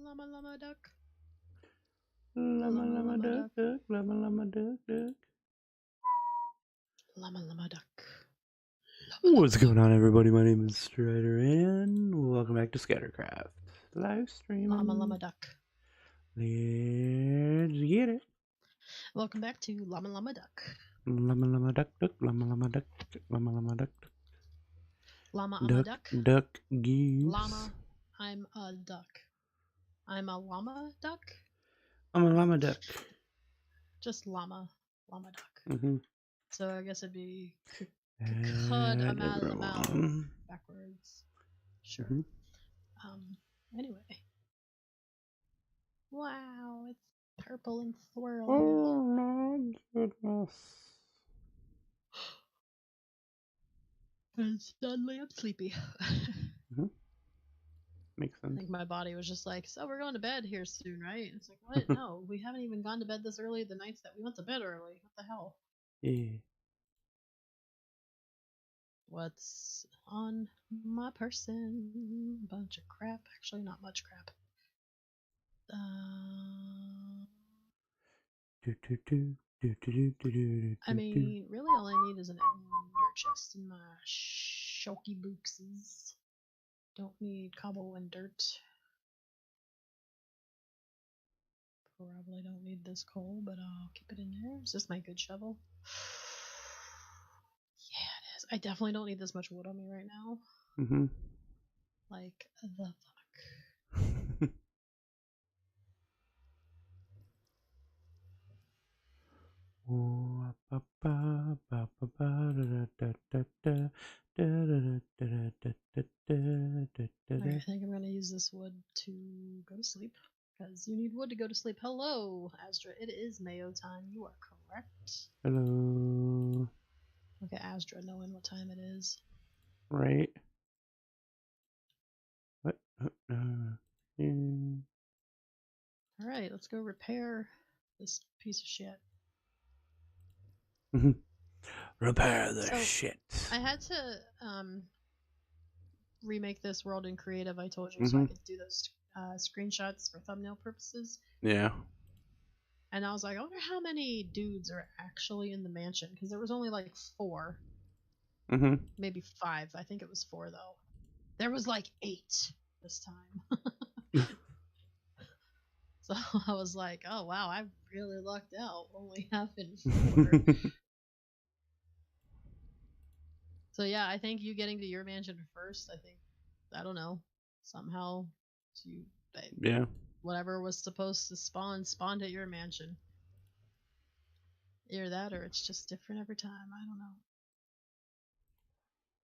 Llama llama duck. Llama llama duck duck. Llama llama duck duck. Llama llama duck. What's going on, everybody? My name is Strider, and welcome back to Scattercraft live streaming. Llama llama duck. Let's get it. Welcome back to Llama llama duck. Llama llama duck duck. Llama llama duck. Llama llama duck. Llama I'm a duck. Duck geese. Llama, I'm a duck. I'm a llama duck. I'm a llama duck. Just llama duck. Mm-hmm. So I guess it'd be cud amal backwards. Sure. Mm-hmm. Anyway. Wow, it's purple and swirly. Oh my goodness. And suddenly I'm sleepy. Mm-hmm. Makes sense. I think my body was just like, so we're going to bed here soon, right? It's like, what? No, we haven't even gone to bed this early the nights that we went to bed early. What the hell? Yeah. What's on my person? Bunch of crap. Actually, not much crap. I mean, really all I need is an ender chest in my shoky bookses. Don't need cobble and dirt. Probably don't need this coal, but I'll keep it in there. Is this my good shovel? Yeah, it is. I definitely don't need this much wood on me right now. Mm-hmm. Like, the fuck. I think I'm gonna use this wood to go to sleep. Because you need wood to go to sleep. Hello, Asdra. It is Mayo time. You are correct. Hello. Okay, Asdra, knowing what time it is. Right. What? Yeah. Alright, let's go repair this piece of shit. Repair the shit. I had to remake this world in creative, I told you, so I could do those screenshots for thumbnail purposes. Yeah. And I was like, I wonder how many dudes are actually in the mansion, because there was only like 4. Mm-hmm. Maybe 5. I think it was 4 though. There was like 8 this time. So I was like, oh wow, I really lucked out. Only having 4. So yeah, I think you getting to your mansion first, I don't know, somehow yeah. Whatever was supposed to spawned at your mansion. Either that or it's just different every time. I don't know.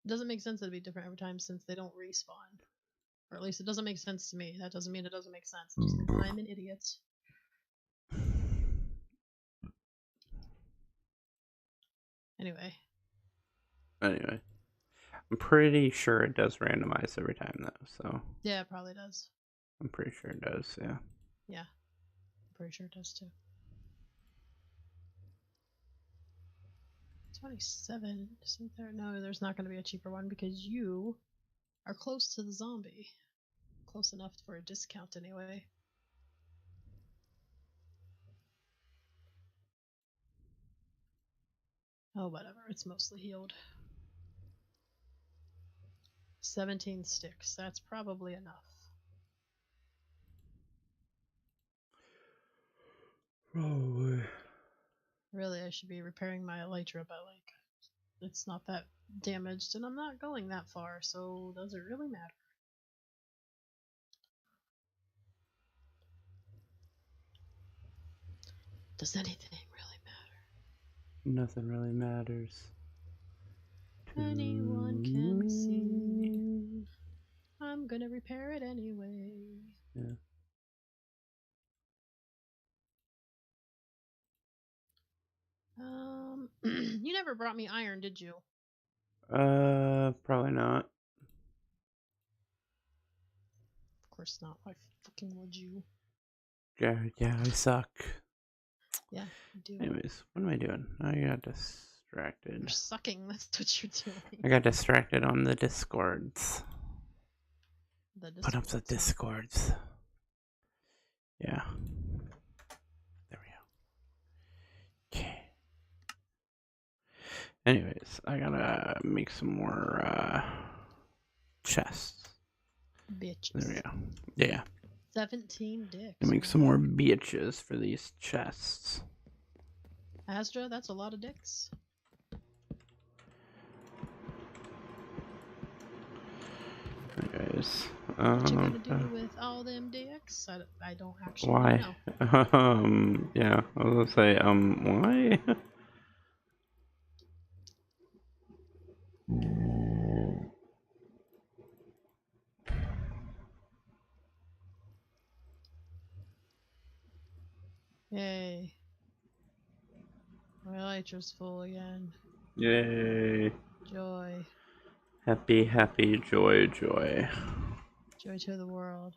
It doesn't make sense it'd be different every time since they don't respawn. Or at least it doesn't make sense to me. That doesn't mean it doesn't make sense. Just I'm an idiot. Anyway. I'm pretty sure it does randomize every time though, so. Yeah, it probably does. I'm pretty sure it does, yeah. Yeah. I'm pretty sure it does too. 27, isn't there? No, there's not going to be a cheaper one because you are close to the zombie. Close enough for a discount anyway. Oh, whatever. It's mostly healed. 17 sticks. That's probably enough. Probably. Really, I should be repairing my elytra, but like, it's not that damaged, and I'm not going that far, so does it really matter? Does anything really matter? Nothing really matters. Anyone can see. I'm gonna repair it anyway. Yeah. You never brought me iron, did you? Probably not. Of course not. Why fucking would you? Yeah, I suck. Yeah, you do. Anyways, what am I doing? I got distracted. You're sucking, that's what you're doing. I got distracted on the Discords. Put up the Discords. Yeah. There we go. Okay. Anyways, I gotta make some more chests. Bitches. There we go. Yeah. 17 dicks. And make some more bitches for these chests. Astra, that's a lot of dicks. Anyways, What you gonna do with all them dicks? I don't actually why? know. Yeah, I was gonna say, why? Yay. My elytra's full again. Yay. Joy. Happy, happy, joy, joy. Joy to the world.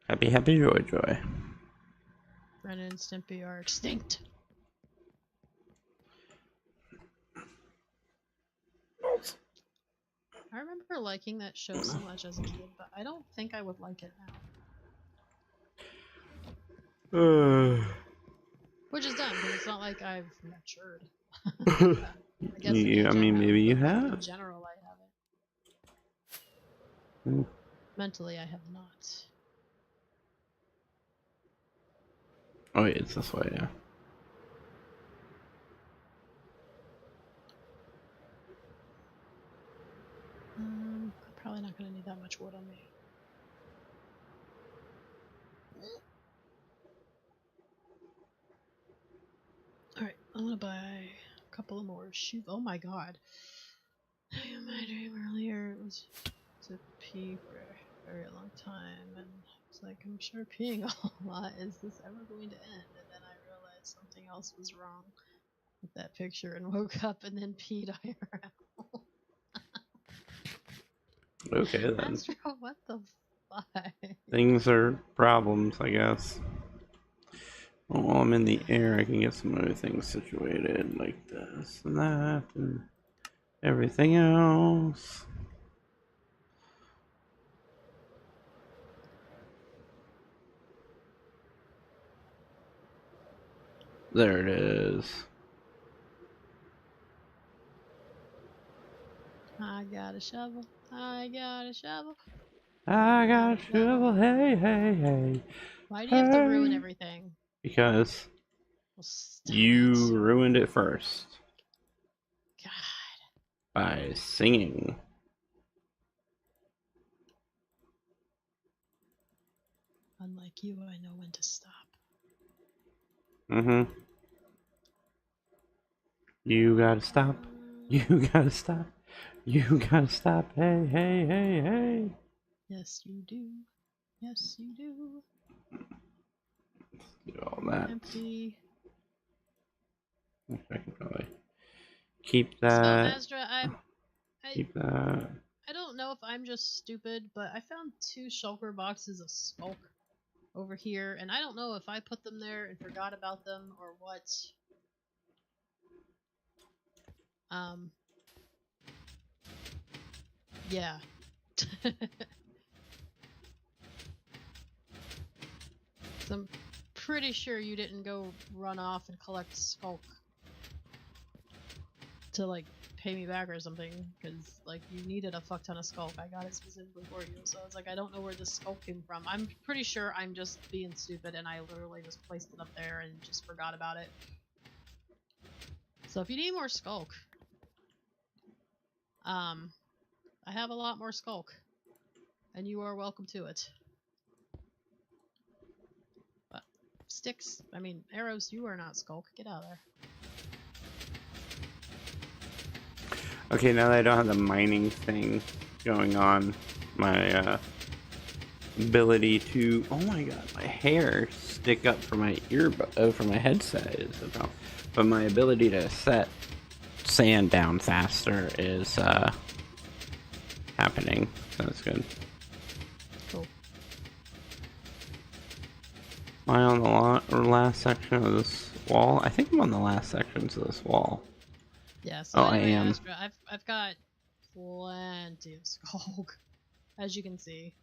Happy, happy, joy, joy. Ren and Stimpy are extinct. I remember liking that show so much as a kid, but I don't think I would like it now. Which is dumb, because it's not like I've matured. I guess I mean, maybe you but have. in general, I haven't. Mentally, I have not. Oh, yeah, it's this way, yeah. I'm probably not going to need that much wood on me. Alright, I'm going to buy a couple of more shoes. Oh my god. My dream earlier was to pee for a very long time, and it's like, I'm sure peeing a lot. Is this ever going to end? And then I realized something else was wrong with that picture and woke up and then peed IRL. Okay, then. Astro, what the fuck? Things are problems, I guess. Well, while I'm in the air, I can get some other things situated, like this and that, and everything else. There it is. I got a shovel. I got a shovel. I got a shovel. Hey, hey, hey. Why do you have to ruin everything? Because Well, you ruined it first. God. By singing. Unlike you, I know when to stop. Mm-hmm. You gotta stop. You gotta stop. You gotta stop. Hey, hey, hey, hey. Yes, you do. Yes, you do. Do all that. Empty. I can probably keep that. So, Astra, Keep that. I don't know if I'm just stupid, but I found 2 shulker boxes of skulk over here, and I don't know if I put them there and forgot about them or what. Yeah. So I'm pretty sure you didn't go run off and collect skulk to, like, pay me back or something, because, like, you needed a fuck ton of skulk. I got it specifically for you, so it's like, I don't know where this skulk came from. I'm pretty sure I'm just being stupid and I literally just placed it up there and just forgot about it. So if you need more skulk, I have a lot more skulk, and you are welcome to it. But sticks, I mean, arrows, you are not skulk. Get out of there. Okay, now that I don't have the mining thing going on, my ability to, oh my god, my hair stick up for my for my headset is a problem. But my ability to set sand down faster is happening, so that's good. Cool. Am I on the last section of this wall? I think I'm on the last sections of this wall. Yeah, so anyway, I am. Astra, I've got plenty of skulk, as you can see.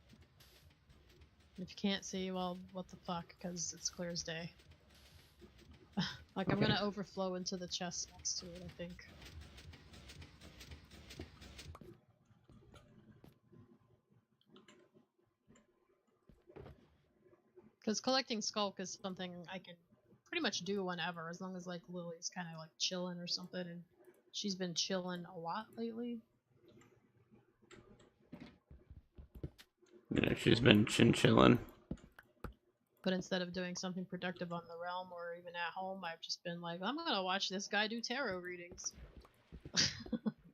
If you can't see, well, what the fuck, because it's clear as day. Like, I'm Okay. gonna overflow into the chest next to it, I think. Because collecting Skulk is something I can pretty much do whenever, as long as, like, Lily's kind of, like, chilling or something, and she's been chilling a lot lately. Yeah, she's been chinchillin'. But instead of doing something productive on the realm or even at home, I've just been like, I'm gonna watch this guy do tarot readings.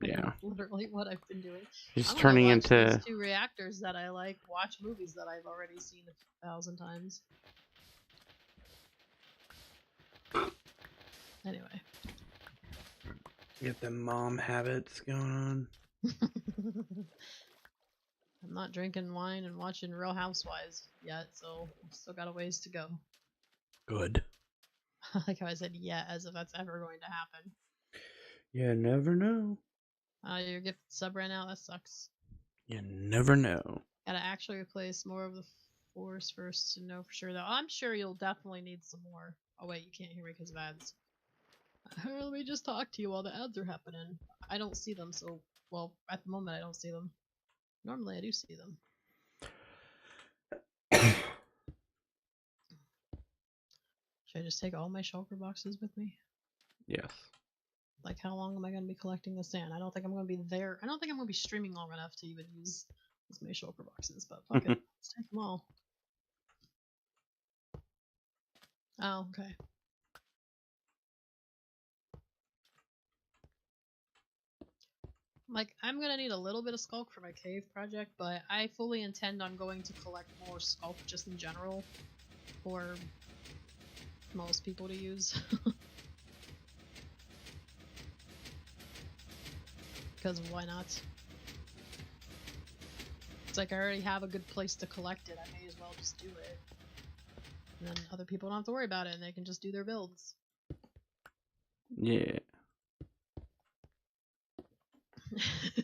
Yeah. Literally what I've been doing. She's I'm gonna turning watch into... these two reactors that I like, watch movies that I've already seen 1,000 times. Anyway. Get the mom habits going on. I'm not drinking wine and watching Real Housewives yet, so I've still got a ways to go. Good. Like how I said yeah, as if that's ever going to happen. You never know. Your gift sub ran out, that sucks. You never know. Gotta actually replace more of the force first to know for sure, though. I'm sure you'll definitely need some more. Oh wait, you can't hear me because of ads. Let me just talk to you while the ads are happening. I don't see them, so... Well, at the moment I don't see them. Normally I do see them. Should I just take all my shulker boxes with me? Yes. Like, how long am I going to be collecting the sand? I don't think I'm going to be there. I don't think I'm going to be streaming long enough to even use as many shulker boxes, but fuck it. Let's take them all. Oh, okay. Like, I'm going to need a little bit of skulk for my cave project, but I fully intend on going to collect more skulk just in general for most people to use. Because why not? It's like I already have a good place to collect it, I may as well just do it. And then other people don't have to worry about it and they can just do their builds. Yeah.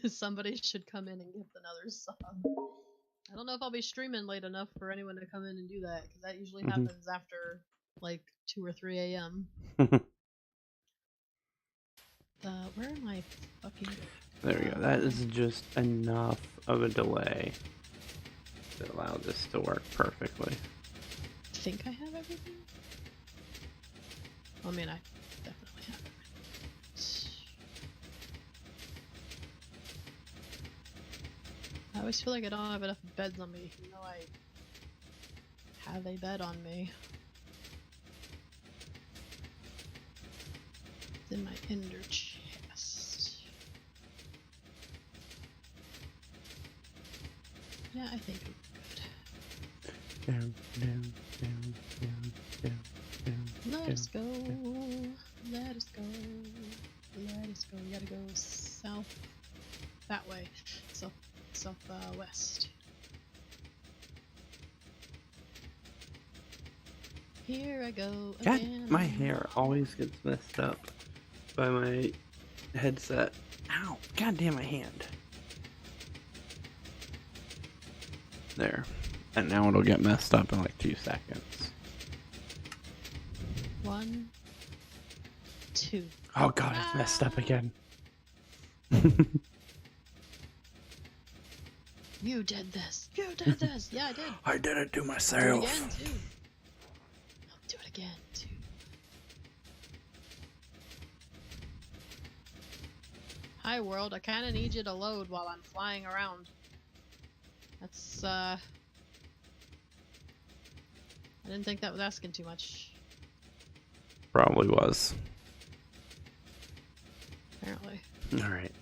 Somebody should come in and get another sub. I don't know if I'll be streaming late enough for anyone to come in and do that, because that usually happens after like 2 or 3 a.m. Where am I fucking... There we go. That is just enough of a delay to allow this to work perfectly. I think I have everything? I mean, I definitely have everything. I always feel like I don't have enough beds on me, even though I have a bed on me. It's in my ender chest. Yeah, I think I'm good. Down, down, down, down, down, down. Let us go. Let us go. Let us go. We gotta go south. That way. Southwest. Here I go God, again. my hair always gets messed up by my headset. Ow! God damn my hand. There. And now it'll get messed up in like 2 seconds. 1, 2. Oh god, it's messed up again. You did this. You did this. Yeah, I did. I did it to Do it myself. again, too. I'll do it again, too. Hi, world. I kind of need you to load while I'm flying around. That's, I didn't think that was asking too much. Probably was. Apparently. Alright.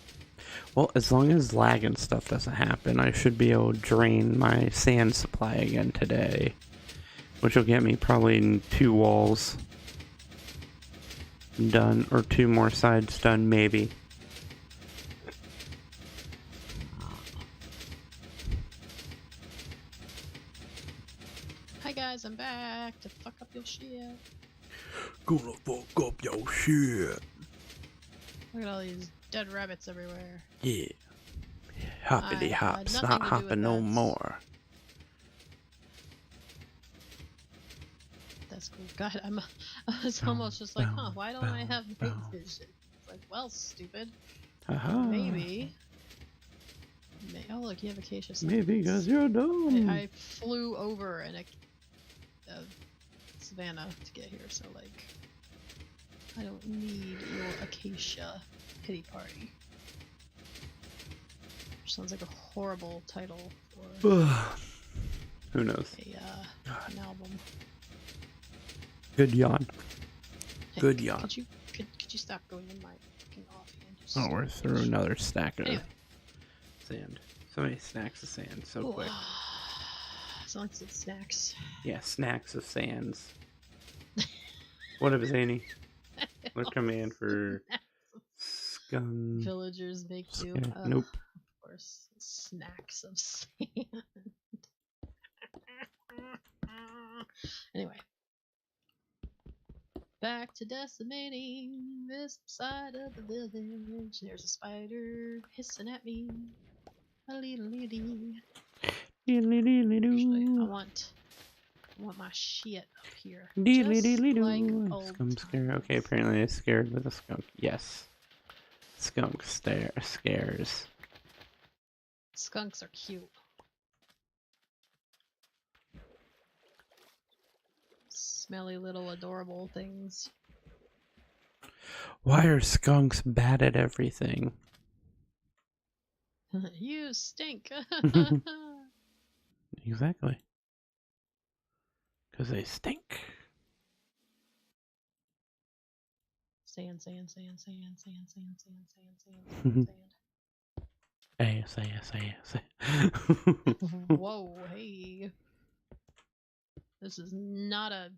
Well, as long as lag and stuff doesn't happen, I should be able to drain my sand supply again today. Which will get me probably 2 walls done, or 2 more sides done, maybe. Hi guys, I'm back to fuck up your shit. Gonna fuck up your shit. Look at all these dead rabbits everywhere. Yeah. Hoppity I had hops, nothing not to do with hopping no that. more. God, I was almost just like, huh, why don't I have night vision? It's like, well, stupid. Maybe. Oh, look, you have acacia seeds. Maybe because you're dumb. I flew over a savannah to get here, so, like, I don't need your acacia pity party. Which sounds like a horrible title for Who knows? an album. Good yawn. Hey, Good yawn. Could you stop going in my fucking coffee and just... Oh, we're through another stack of Anyway. sand. So many snacks of sand, so quick. Sounds like it's snacks. Yeah, snacks of sands. What up, Zany? We're coming in for scum. Villagers make you. Nope. Of course, snacks of sand. Anyway. Back to decimating this side of the village. There's a spider hissing at me. A little Actually, I want my shit up here. Just like old Skunk scare. times. Okay, apparently I scared with a skunk. Yes. Skunk scares. Skunks are cute. Smelly little adorable things. Why are skunks bad at everything? You stink. Exactly. Because they stink. Sand, sand, sand, sand, sand, sand, sand, sand, sand, sand, sand. Whoa, hey. This is not a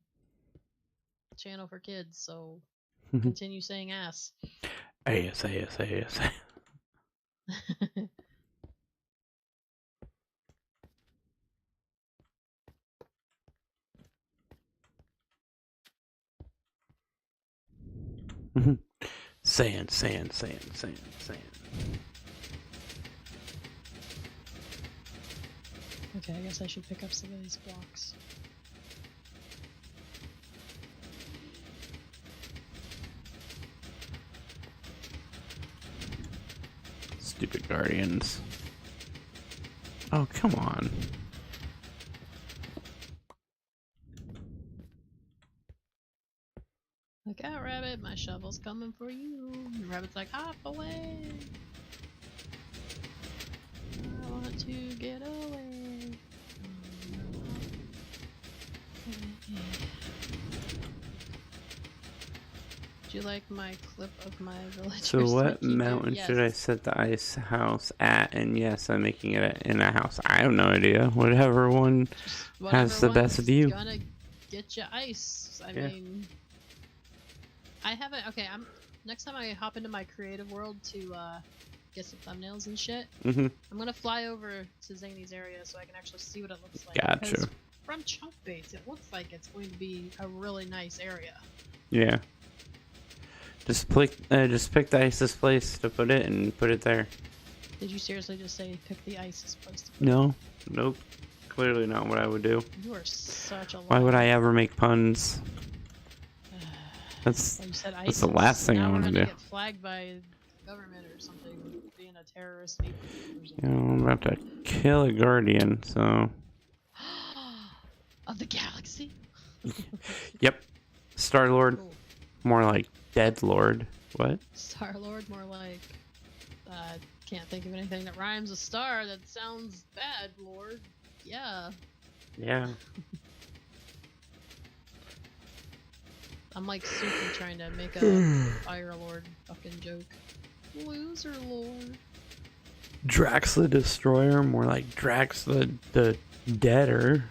channel for kids, so continue saying ass. Ass. Sand. Okay, I guess I should pick up some of these blocks. Stupid guardians. Oh, come on. Look out, Rabbit, my shovel's coming for you. And Rabbit's like, hop away. I want to get away. Do you like my clip of my villagers? So what making mountain their- should I set the ice house at? And yes, I'm making it in a house. I have no idea. Whatever one Just has the whatever best one's view. Gonna get you ice. I mean, I haven't. Okay, next time I hop into my creative world to get some thumbnails and shit. I'm gonna fly over to Zany's area so I can actually see what it looks like. Gotcha. Because from chunk base, it looks like it's going to be a really nice area. Yeah. Just pick the icest place to put it and put it there. Did you seriously just say pick the icest place to put No. Nope. Clearly not what I would do. it? You are such a Why would I ever make puns? That's Well, you said that's the ISIS. last thing I Now want to we're do. gonna get flagged by the government or something, being a terrorist. Or You know, I'm about to kill a guardian, so. Of the galaxy. Yep. Star-Lord. Cool. More like Dead Lord. What? Star Lord, more like. Can't think of anything that rhymes with star. That sounds bad, Lord. Yeah. Yeah. I'm like Suki trying to make a Fire Lord fucking joke. Loser Lord. Drax the Destroyer. More like Drax the Deader.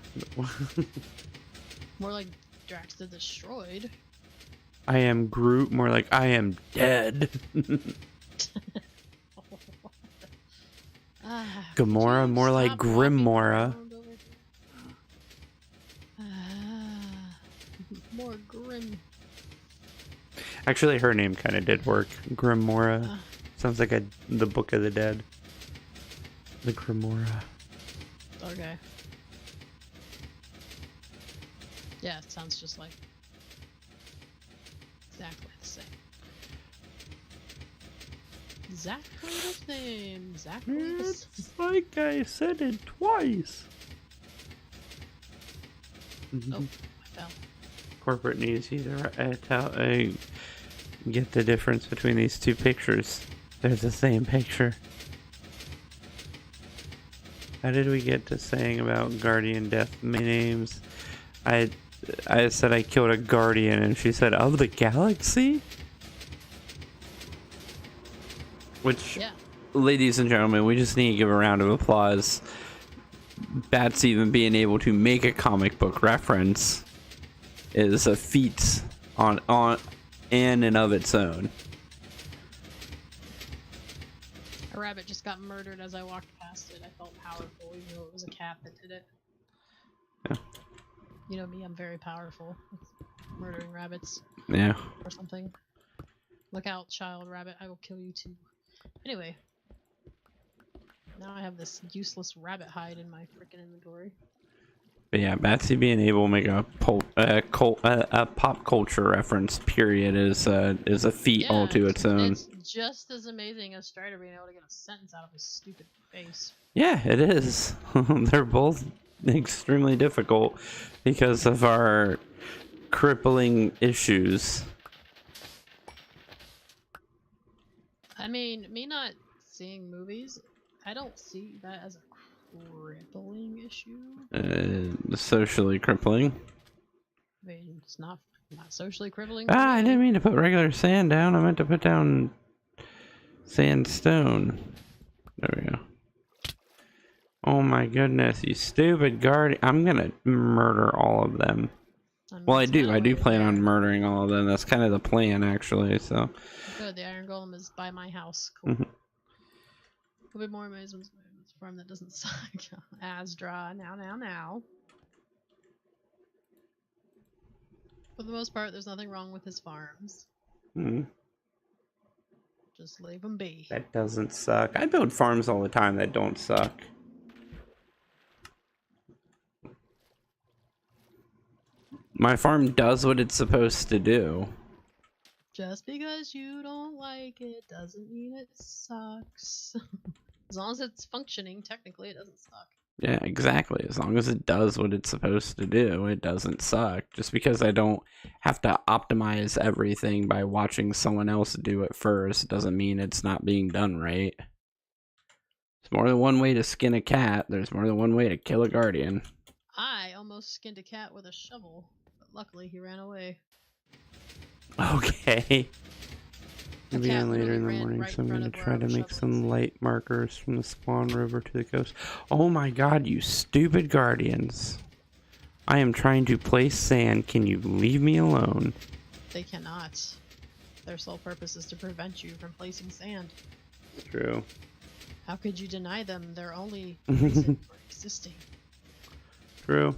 More like Drax the Destroyed. I am Groot. More like I am dead. Gamora, could you more like stop walking Grimmora. around over here? More grim. Actually, her name kind of did work. Grimmora. Sounds like the Book of the Dead. The Grimmora. Okay. Yeah, it sounds just like Exactly the same. Exactly the same. Exactly the same. It's like I said it twice. Oh, I fell. Corporate needs you to get the difference between these two pictures. They're the same picture. How did we get to saying about Guardian Death names? I said I killed a Guardian, and she said, of the galaxy? Which, Yeah. ladies and gentlemen, we just need to give a round of applause. Bats even being able to make a comic book reference is a feat on in and of its own. A rabbit just got murdered as I walked past it. I felt powerful, even though it was a cat that did it. Yeah. You know me, I'm very powerful with murdering rabbits. Yeah. Or something. Look out, child rabbit, I will kill you too. Anyway. Now I have this useless rabbit hide in my freaking inventory. But yeah, Batsy being able to make a pop culture reference, period, is a feat all to its own. It's just as amazing as Strider being able to get a sentence out of his stupid face. Yeah, it is. They're both extremely difficult because of our crippling issues. I mean, me not seeing movies, I don't see that as a crippling issue. Socially crippling. I mean, it's not socially crippling. I didn't mean to put regular sand down. I meant to put down sandstone. There we go. Oh my goodness, you stupid guardian. I'm gonna murder all of them. Well, I do plan on murdering all of them. That's kind of the plan, actually, so. Good, the Iron Golem is by my house. Cool. There'll be more amazements farm that doesn't suck. Asdra, now. For the most part, there's nothing wrong with his farms. Just leave them be. That doesn't suck. I build farms all the time that don't suck. My farm does what it's supposed to do. Just because you don't like it doesn't mean it sucks. As long as it's functioning, technically it doesn't suck. Yeah, exactly. As long as it does what it's supposed to do, it doesn't suck. Just because I don't have to optimize everything by watching someone else do it first doesn't mean it's not being done right. There's more than one way to skin a cat. There's more than one way to kill a guardian. I almost skinned a cat with a shovel, but luckily he ran away. Okay. Maybe on later in the ran morning, right so I'm in going front to of try where to I was make some shoveling. light markers from the spawn river to the coast. Oh my god, you stupid guardians. I am trying to place sand. Can you leave me alone? They cannot. Their sole purpose is to prevent you from placing sand. True. How could you deny them their only reason for existing? True.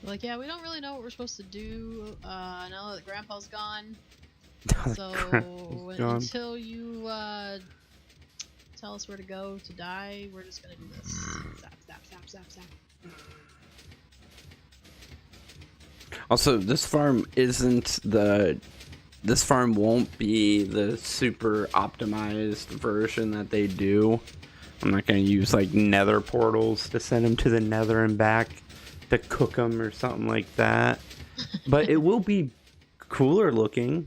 Like, yeah, we don't really know what we're supposed to do now that Grandpa's gone. So until you tell us where to go to die, we're just gonna do this. Zap. Also, this farm won't be the super optimized version that they do. I'm not going to use like nether portals to send them to the nether and back to cook them or something like that. But it will be cooler looking.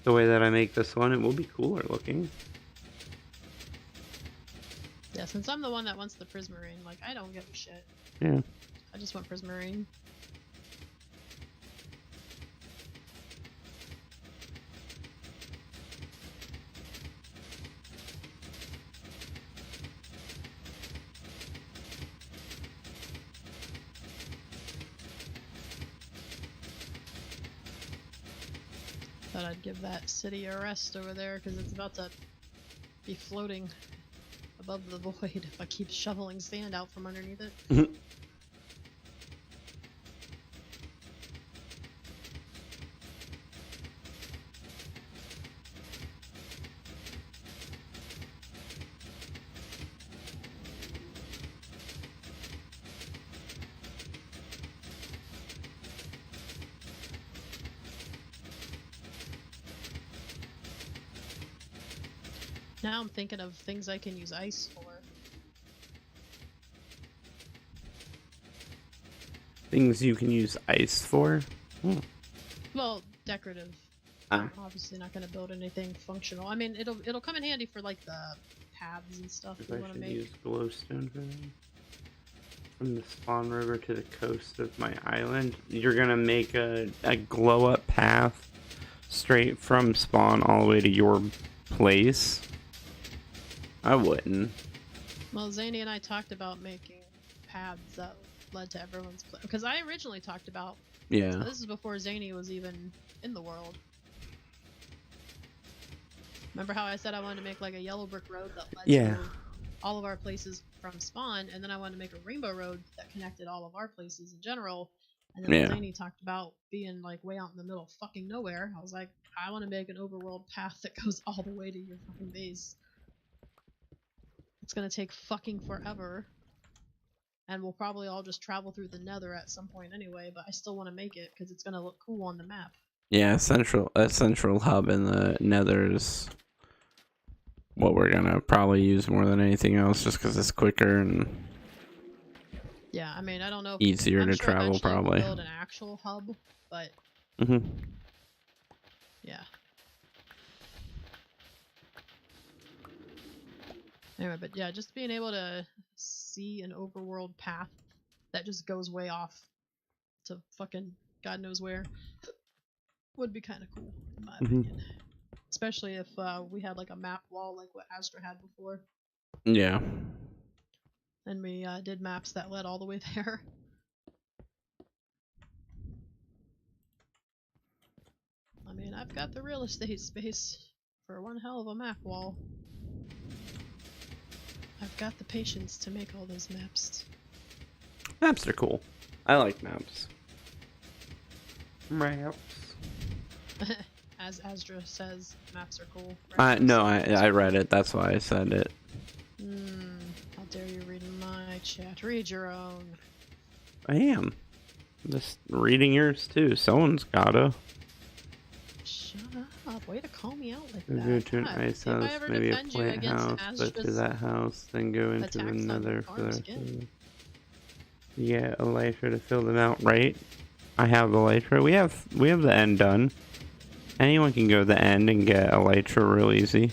The way that I make this one, it will be cooler looking. Yeah, since I'm the one that wants the Prismarine, like, I don't give a shit. Yeah. I just want Prismarine. Thought I'd give that city a rest over there because it's about to be floating above the void if I keep shoveling sand out from underneath it. Now I'm thinking of things I can use ice for. Things you can use ice for? Hmm. Well, decorative. Ah. I'm obviously not going to build anything functional. I mean, it'll come in handy for like the paths and stuff If we I want to should make. use glowstone for them. From the spawn river to the coast of my island, you're gonna make a glow up path straight from spawn all the way to your place? I wouldn't. Well, Zany and I talked about making paths that led to everyone's place. Because I originally talked about. Yeah. So this is before Zany was even in the world. Remember how I said I wanted to make like a yellow brick road that led to all of our places from spawn, and then I wanted to make a rainbow road that connected all of our places in general. And then Zany talked about being like way out in the middle of fucking nowhere. I was like, I want to make an overworld path that goes all the way to your fucking base. It's gonna take fucking forever. And we'll probably all just travel through the nether at some point anyway, but I still want to make it because it's gonna look cool on the map. Yeah, a central hub in the nether is what we're gonna probably use more than anything else, just because it's quicker and yeah, I mean, I don't know if easier to travel probably. We'll build an actual hub, but yeah. Anyway, but yeah, just being able to see an overworld path that just goes way off to fucking God knows where would be kind of cool, in my opinion. Especially if we had like a map wall like what Astra had before. Yeah. And we did maps that led all the way there. I mean, I've got the real estate space for one hell of a map wall. I've got the patience to make all those maps. Maps are cool. I like maps. Maps. As Asdra says, maps are cool. No, I read it. That's why I said it. How dare you read my chat? Read your own. I am. Just reading yours too. Someone's gotta. Shut up. Way to call me out like that. Go to an ice house, maybe a plant house, but to that house, then go into the nether for the... Yeah, elytra to fill them out, right? I have elytra. We have the end done. Anyone can go to the end and get elytra real easy.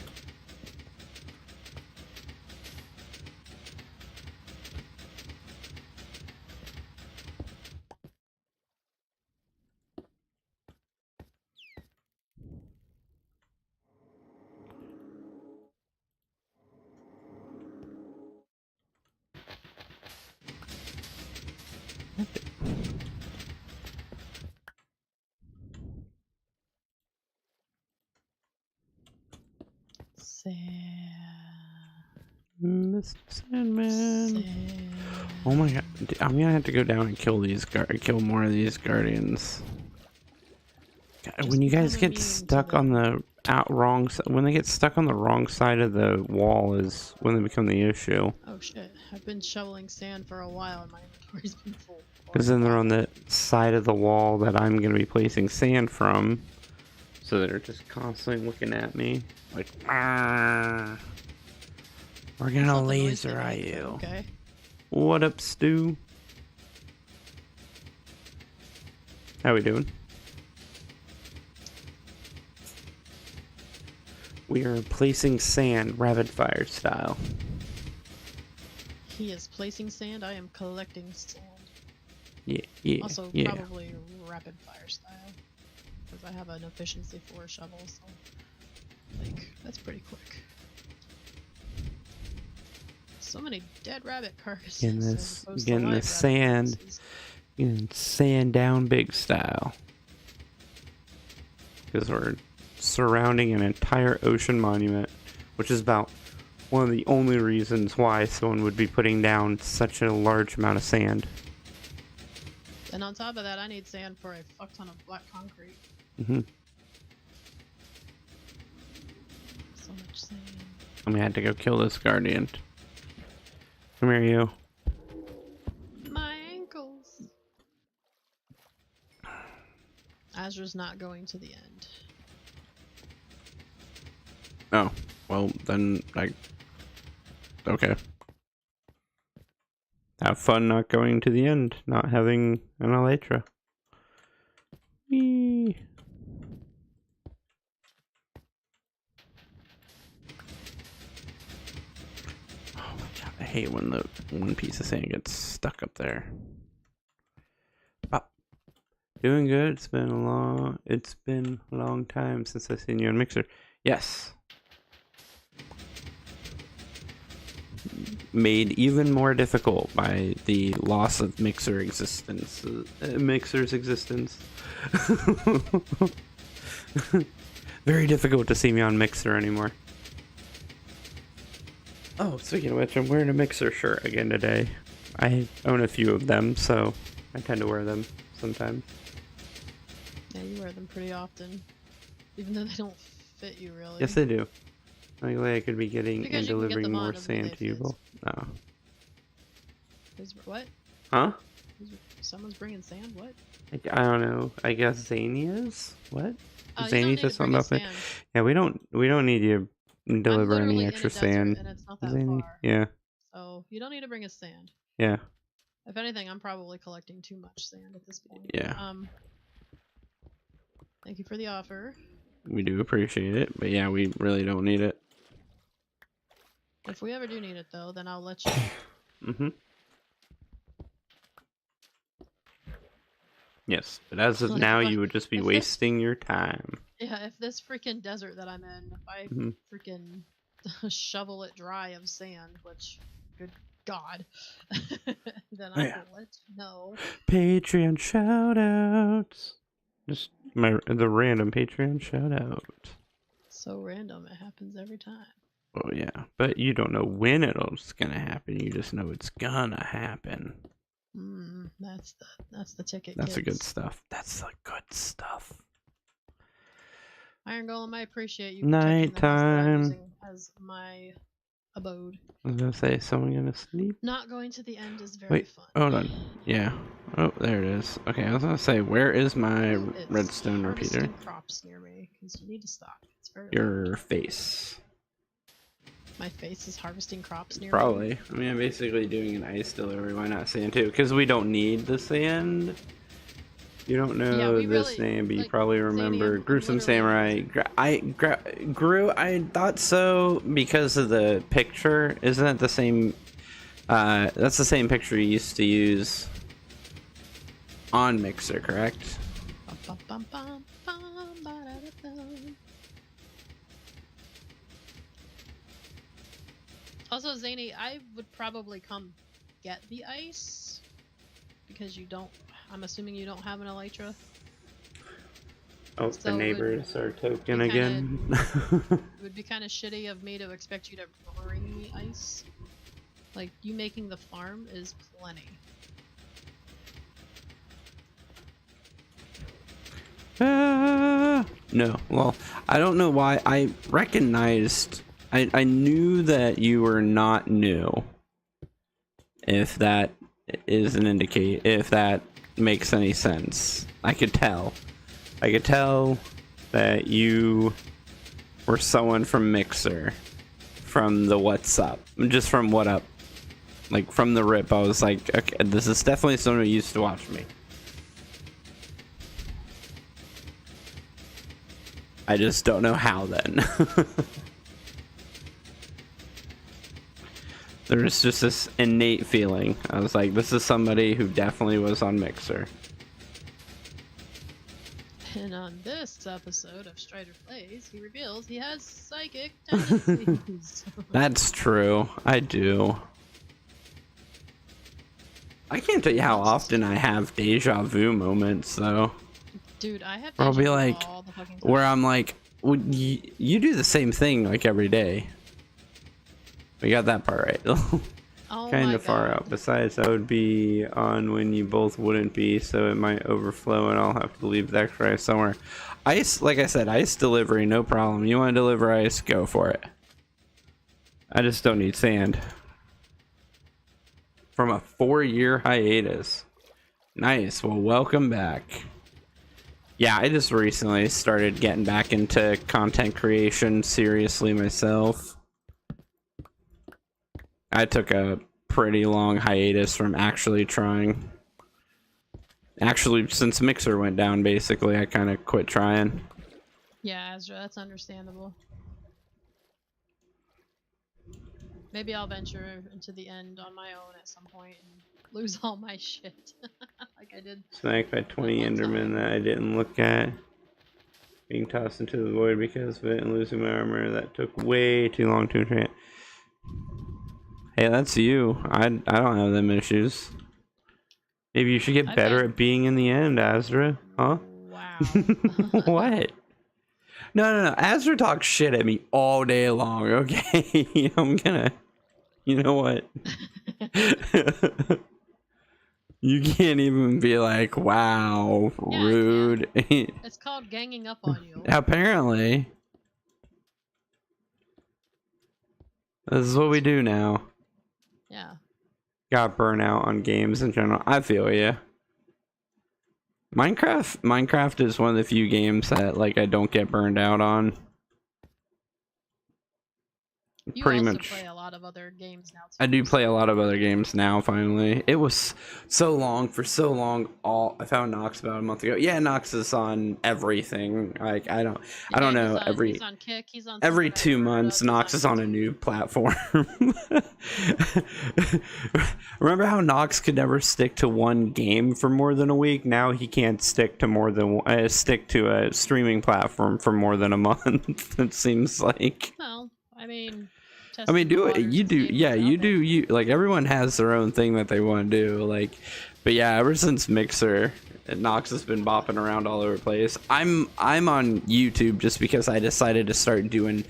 Mr. Sandman. Oh my god, I'm gonna have to go down and kill more of these guardians. God, when you guys get stuck on the when they get stuck on the wrong side of the wall is when they become the issue. Oh shit, I've been shoveling sand for a while and my inventory's been full. Because then they're on the side of the wall that I'm gonna be placing sand from. So they're just constantly looking at me like, we're gonna laser at you. Okay. What up, Stu? How we doing? We are placing sand rapid fire style. He is placing sand, I am collecting sand. Yeah. Also, probably rapid fire style. Because I have an efficiency 4 shovel, so like that's pretty quick. So many dead rabbit carcasses. Getting the sand, getting sand down big style. Because we're surrounding an entire ocean monument, which is about one of the only reasons why someone would be putting down such a large amount of sand. And on top of that, I need sand for a fuck ton of black concrete. So much sand. I'm gonna have to go kill this guardian. Come here, you. My ankles. Azra's not going to the end. Oh. Well, then okay. Have fun not going to the end, not having an elytra. Whee. Oh my god, I hate when the one piece of sand gets stuck up there. Pop. Doing good. It's been a long time since I've seen you on Mixer. Yes. Made even more difficult by the loss of Mixer's existence. Very difficult to see me on Mixer anymore. Oh, speaking of which, I'm wearing a Mixer shirt again today. I own a few of them, so I tend to wear them sometimes. Yeah, you wear them pretty often, even though they don't fit you really. Yes, they do. Only way I could be getting Because and you can get delivering them on more doesn't mean sand they to you fit. both. No. What? Huh? Someone's bringing sand? What? I don't know. I guess Zany is? What? You Zany don't need said to bring something us about it. sand. Yeah, we don't need you to deliver I'm any literally extra in a desert, sand. and it's not that Zany. far. Yeah. So you don't need to bring us sand. Yeah. If anything, I'm probably collecting too much sand at this point. Yeah. Thank you for the offer. We do appreciate it, but yeah, we really don't need it. If we ever do need it, though, then I'll let you. Mm-hmm. Yes, but as of Like, now, if I- you would just be if this- wasting your time. Yeah, if this freaking desert that I'm in, if I Mhm. freaking shovel it dry of sand, which, good God, then I Yeah. will let you know. Patreon shoutouts. Just the random Patreon shoutout. So random, it happens every time. Oh yeah, but you don't know when it's gonna happen. You just know it's gonna happen. That's the ticket. That's the good kids. stuff. That's the good stuff. Iron Golem, I appreciate you protecting the house that I'm Nighttime. using as my abode. I was gonna say, someone gonna sleep? Not going to the end is very Wait, fun. hold on. Yeah. Oh, there it is. Okay, I was gonna say, where is my It's redstone repeater? harvesting crops near me, because you need to stop. It's very Your loud. face. My face is harvesting crops near me. Probably. I mean, I'm basically doing an ice delivery. Why not sand too? Because we don't need the sand. You don't know Yeah, we this really- name, but you like, probably Zany, remember I'm Gruesome literally- Samurai. Gru. I thought so because of the picture. Isn't that the same? That's the same picture you used to use on Mixer, correct? Bum, bum, bum, bum, ba-da-da-dum. Also, Zany, I would probably come get the ice because you don't. I'm assuming you don't have an elytra. Oh, So the it would neighbors are token be again. It would be kind of shitty of me to expect you to bring me ice. Like, you making the farm is plenty. No, well, I don't know why. I recognized, I knew that you were not new. If that is an if that makes any sense. I could tell that you were someone from Mixer, from the What's Up, just from What Up. Like, from the rip, I was like, okay, this is definitely someone who used to watch me. I just don't know how then. There's just this innate feeling. I was like, this is somebody who definitely was on Mixer. And on this episode of Strider Plays, he reveals he has psychic tendencies. That's true. I do. I can't tell you how often I have deja vu moments, though. Dude, I have I'll be deja vu like, all the fucking time. where I'm like, well, you do the same thing like every day. We got that part right. Oh Kind my of far God. out. Besides, that would be on when you both wouldn't be, so it might overflow and I'll have to leave the extra ice somewhere. Ice, like I said, ice delivery, no problem. You want to deliver ice, go for it. I just don't need sand. From a 4-year hiatus. Nice. Well, welcome back. Yeah, I just recently started getting back into content creation seriously myself. I took a pretty long hiatus from actually trying. Actually, since Mixer went down, basically, I kind of quit trying. Yeah, Azra, that's understandable. Maybe I'll venture into the end on my own at some point and lose all my shit. Like I did. Sniped by 20 one Endermen time. that I didn't look at. Being tossed into the void because of it and losing my armor. That took way too long to enchant. Hey, that's you. I don't have them issues. Maybe you should get better at being in the end, Azra. Huh? Wow. What? No. Azra talks shit at me all day long, okay? I'm gonna... You know what? You can't even be like, wow, Yeah, rude. It's called ganging up on you. Apparently. This is what we do now. Yeah. Got burnout on games in general. I feel you. Minecraft is one of the few games that like I don't get burned out on. You Pretty also much. play a lot of other games now too. I do play a lot of other games now, finally. It was so long, for so long. I found Nox about a month ago. Yeah, Nox is on everything. Like, I don't know. He's on Kick, he's on every 2 months, Nox is on a new platform. Remember how Nox could never stick to one game for more than a week? Now he can't stick to stick to a streaming platform for more than a month. It seems like. Well, I mean, do it. You do. Yeah, you do. You like everyone has their own thing that they want to do. Like, but yeah, ever since Mixer, Nox has been bopping around all over the place. I'm on YouTube just because I decided to start doing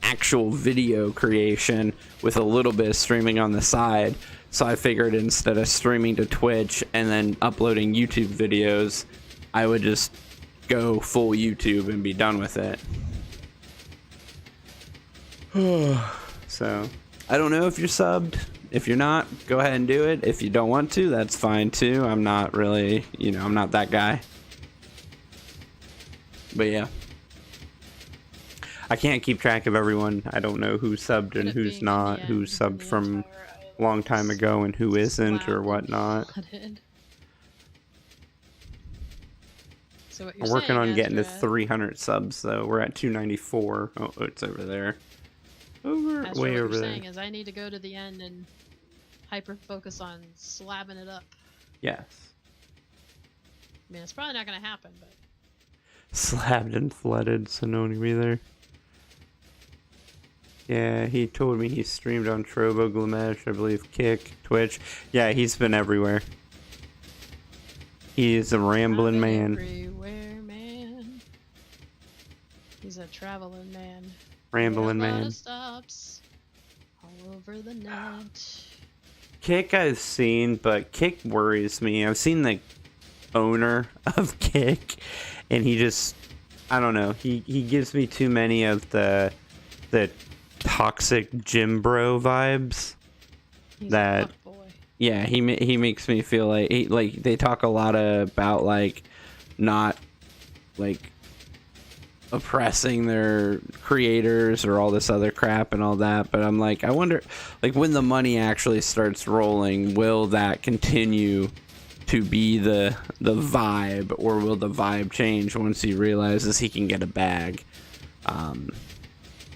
actual video creation with a little bit of streaming on the side. So I figured instead of streaming to Twitch and then uploading YouTube videos, I would just go full YouTube and be done with it. So, I don't know if you're subbed. If you're not, go ahead and do it. If you don't want to, that's fine too. I'm not really, I'm not that guy. But yeah. I can't keep track of everyone. I don't know who's subbed and who's not, who's subbed from a long time ago and who isn't or whatnot. So what I'm working on getting to 300 subs though. We're at 294. Oh, it's over there. Way over there. What you're saying is I need to go to the end and hyper focus on slabbing it up. Yes. I mean, it's probably not going to happen, but... Slabbed and flooded, so no one can be there. Yeah, he told me he streamed on Trovo, Glamesh, I believe, Kick, Twitch. Yeah, he's been everywhere. He is a rambling man. Everywhere, man. He's a traveling man. Rambling man. Stops all over the net. Kick I've seen, but Kick worries me. I've seen the owner of Kick, and he just, I don't know. He gives me too many of the toxic gym bro vibes. He's that a boy. Yeah, he makes me feel like they talk a lot about like not like oppressing their creators or all this other crap and all that, but I'm like, I wonder, like, when the money actually starts rolling, will that continue to be the vibe, or will the vibe change once he realizes he can get a bag?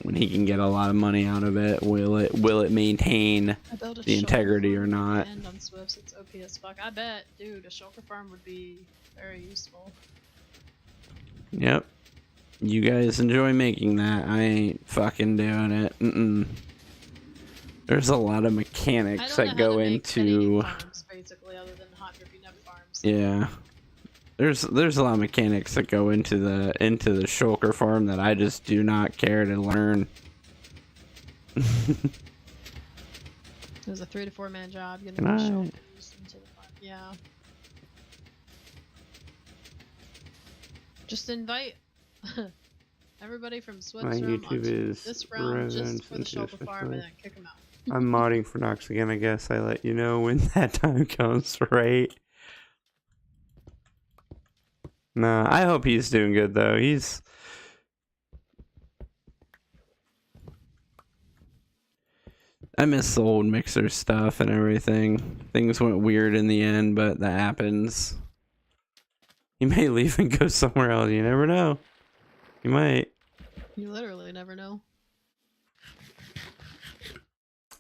When he can get a lot of money out of it, will it maintain the integrity or not? And on Swifts, it's OP as fuck. I bet, dude, a shulker farm would be very useful. Yep. You guys enjoy making that. I ain't fucking doing it. There's a lot of mechanics that go into farms, basically, other than hot drippy nut farms. Yeah. There's a lot of mechanics that go into the shulker farm that I just do not care to learn. It was a 3 to 4 man job getting the shulkers into the farm. Yeah. Just invite everybody from Swift My YouTube is this round just for the shulker farm and then kick them out. I'm modding for Nox again, I guess. I let you know when that time comes, right? Nah, I hope he's doing good though. I miss the old Mixer stuff and everything. Things went weird in the end, but that happens. He may leave and go somewhere else. You never know. He might. You literally never know.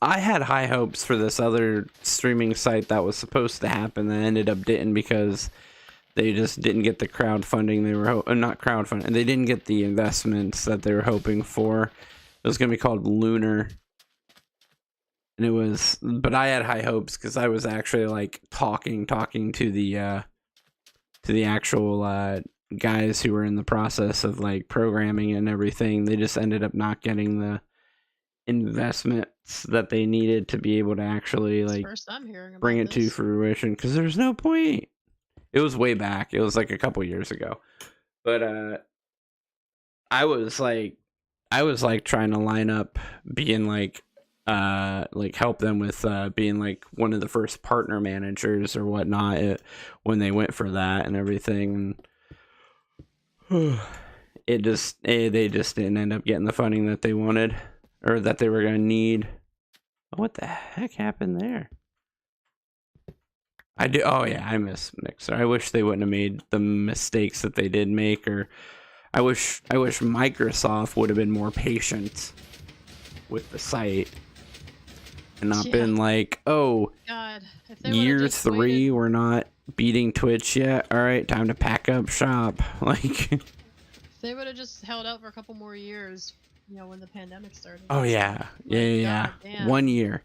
I had high hopes for this other streaming site that was supposed to happen that ended up didn't because they just didn't get the crowdfunding they were not crowdfunding. They didn't get the investments that they were hoping for. It was going to be called Lunar. And it was, but I had high hopes because I was actually like talking to the actual guys who were in the process of like programming and everything. They just ended up not getting the investments that they needed to be able to actually like First I'm hearing about bring it to fruition because there's no point. It was way back. It was like a couple years ago. But I was like trying to line up being like help them with being like one of the first partner managers or whatnot when they went for that and everything. And they just didn't end up getting the funding that they wanted or that they were going to need. What the heck happened there? I miss Mixer. I wish they wouldn't have made the mistakes that they did make, or I wish Microsoft would have been more patient with the site and not been like, oh, God, year 3, we're not beating Twitch yet. All right, time to pack up shop. Like, if they would have just held out for a couple more years, you know, when the pandemic started. Oh yeah, yeah. 1 year.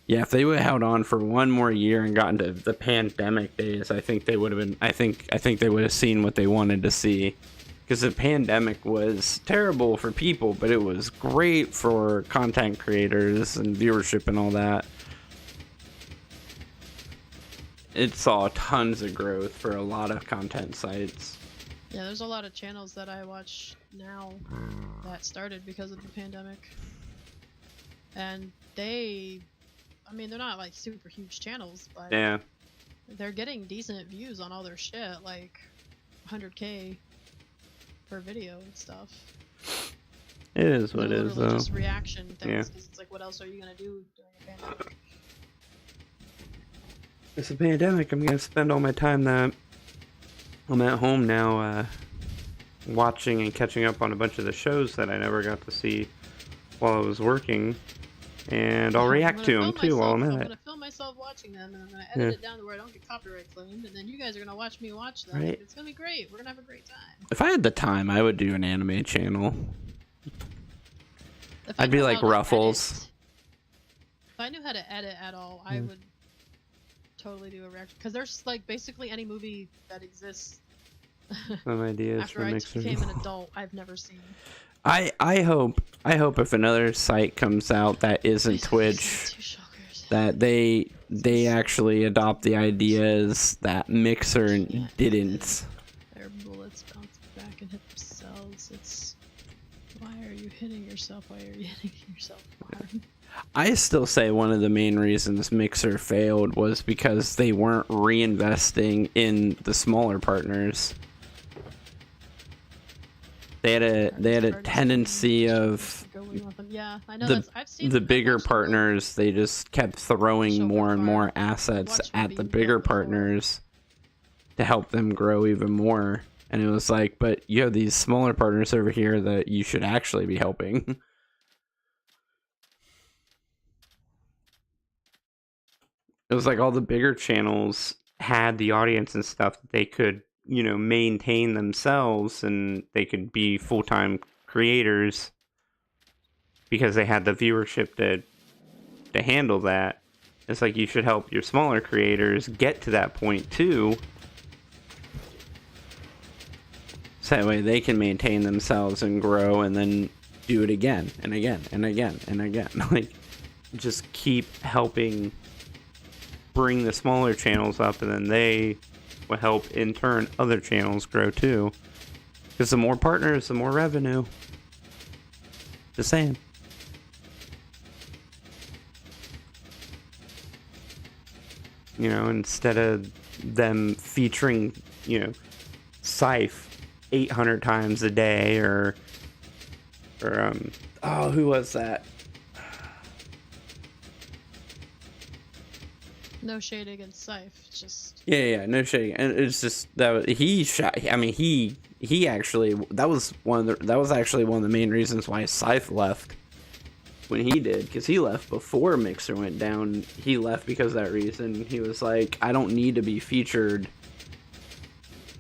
Yeah, if they would have held on for 1 more year and gotten to the pandemic days, I think they would have been. I think they would have seen what they wanted to see, because the pandemic was terrible for people, but it was great for content creators and viewership and all that. It saw tons of growth for a lot of content sites. Yeah, there's a lot of channels that I watch now that started because of the pandemic, and I mean, they're not like super huge channels, but yeah, they're getting decent views on all their shit, like 100K per video and stuff. It is what it is, though. Just reaction things, because it's like, what else are you gonna do during a pandemic? It's a pandemic. I'm gonna spend all my time that I'm at home now, watching and catching up on a bunch of the shows that I never got to see while I was working. And I'll react to them too while I'm at it. I'm gonna film myself watching them, and I'm gonna edit it down to where I don't get copyright claimed, and then you guys are gonna watch me watch them. Right. It's gonna be great. We're gonna have a great time. If I had the time, I would do an anime channel. I'd be like Ruffles. If I knew how to edit at all, I would totally do a reaction, because there's like basically any movie that exists. Some ideas after I became an adult, I've never seen. I hope if another site comes out that isn't Twitch, that they actually adopt the ideas that Mixer didn't. Their bullets bounce back and hit themselves. It's, why are you hitting yourself? Why are you hitting yourself? I still say one of the main reasons Mixer failed was because they weren't reinvesting in the smaller partners. They had a tendency of the bigger partners. They just kept throwing more and more assets at the bigger partners to help them grow even more. And it was like, but you have these smaller partners over here that you should actually be helping. It was like all the bigger channels had the audience and stuff that they could, you know, maintain themselves, and they could be full-time creators because they had the viewership to handle that. It's like you should help your smaller creators get to that point too, so that way they can maintain themselves and grow, and then do it again and again and again and again. Like, just keep helping bring the smaller channels up, and then they will help in turn other channels grow too, because the more partners, the more revenue. Just saying. You know, instead of them featuring, you know, Scythe 800 times a day, or oh, who was that? No shade against Scythe, just Yeah, no shade. And it's just that he shot. I mean, he actually that was actually one of the main reasons why Scythe left when he did, because he left before Mixer went down. He left because of that reason. He was like, I don't need to be featured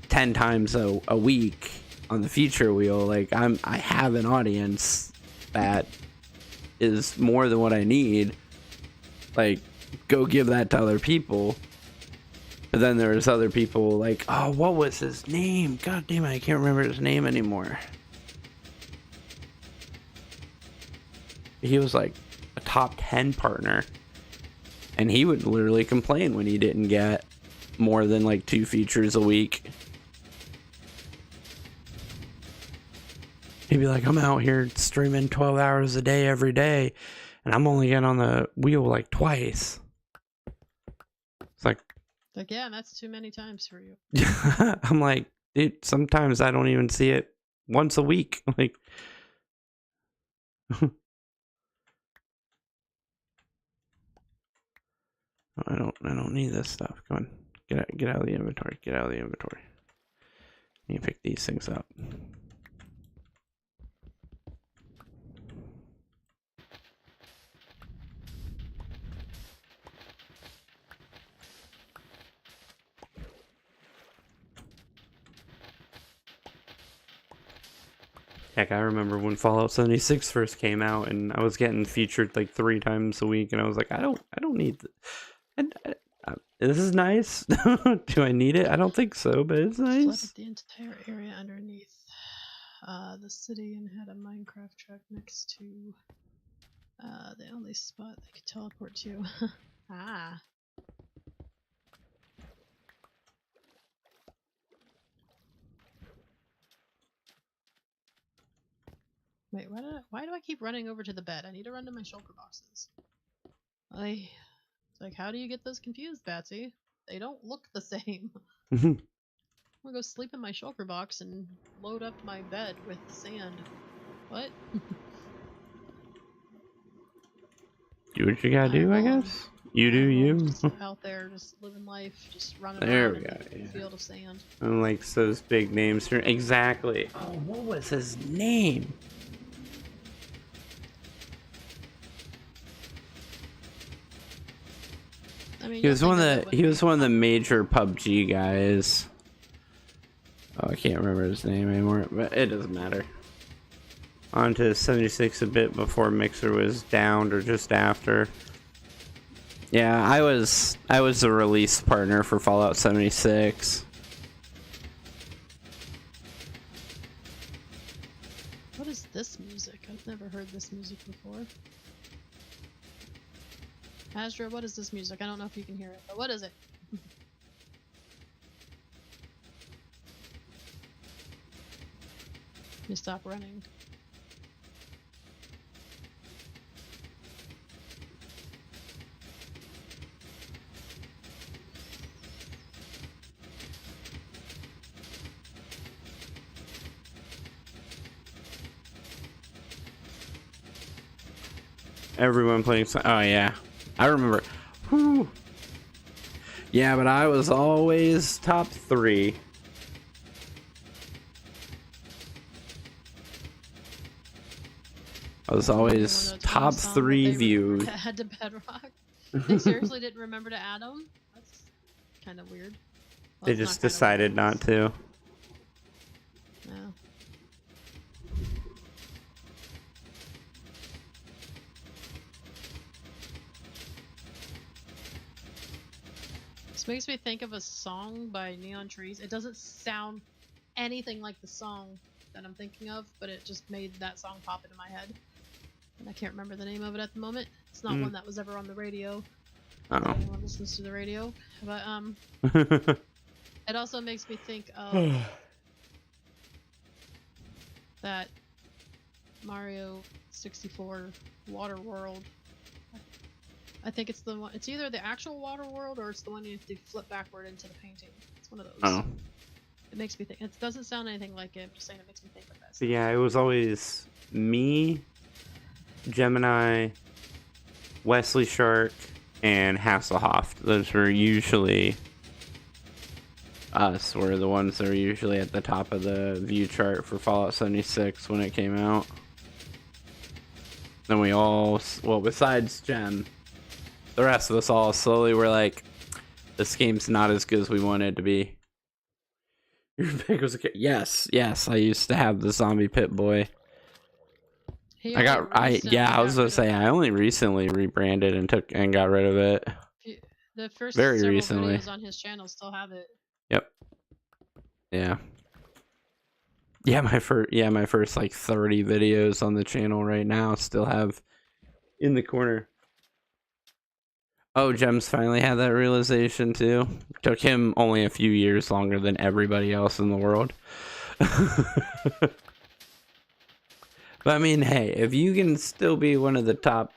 10 times a week on the feature wheel. Like, I have an audience that is more than what I need. Like, go give that to other people. But then there's other people like, oh, what was his name? God damn it, I can't remember his name anymore. He was like a top 10 partner, and he would literally complain when he didn't get more than like 2 features a week. He'd be like, I'm out here streaming 12 hours a day every day, and I'm only getting on the wheel like twice. It's like, yeah, that's too many times for you. I'm like, dude, sometimes I don't even see it once a week. Like, I don't need this stuff. Come on, get out of the inventory. Get out of the inventory. You can pick these things up. Heck, I remember when Fallout 76 first came out, and I was getting featured like 3 times a week, and I was like, I don't need this. And this is nice. Do I need it? I don't think so, but it's nice. Flooded the entire area underneath the city and had a Minecraft truck next to the only spot they could teleport to. Ah. Wait, why do I keep running over to the bed? I need to run to my shulker boxes. It's like, how do you get those confused, Batsy? They don't look the same. I'm gonna go sleep in my shulker box and load up my bed with sand. What? Do what you gotta do, I guess. You do you. Just out there, just living life, just running There around we go, in a field of sand. And like those big names here. Exactly. Oh, what was his name? I mean, He was one of the major PUBG guys. Oh, I can't remember his name anymore, but it doesn't matter. On to 76 a bit before Mixer was downed, or just after. Yeah, I was the release partner for Fallout 76. What is this music? I've never heard this music before. Astra, what is this music? I don't know if you can hear it, but what is it? You stop running. Everyone playing. Oh yeah, I remember. Whew. Yeah, but I was always top 3. I was always top 3 views. Add to Bedrock. They seriously didn't remember to add them? That's kind of weird. Well, They just decided not to. Yeah. This makes me think of a song by Neon Trees. It doesn't sound anything like the song that I'm thinking of, but it just made that song pop into my head. And I can't remember the name of it at the moment. It's not one that was ever on the radio. Oh. If anyone listens to the radio. But it also makes me think of that Mario 64 Water World. I think it's the one. It's either the actual Water World or it's the one you have to flip backward into the painting. It's one of those. Oh. It makes me think. It doesn't sound anything like it. I'm just saying it makes me think of this. So yeah, it was always me, Gemini, Wesley Shark, and Hasselhoff. Those were usually us. Were the ones that were usually at the top of the view chart for Fallout 76 when it came out. Then we all, well, besides Gem, the rest of us all slowly were like, this game's not as good as we want it to be. Your pick was a kid. Yes, I used to have the zombie pit boy. I was gonna say I only recently rebranded and got rid of it. The first very several recently videos on his channel still have it. Yep. Yeah, my first like 30 videos on the channel right now still have in the corner. Oh, Gem's finally had that realization too. Took him only a few years longer than everybody else in the world. But I mean, hey, if you can still be one of the top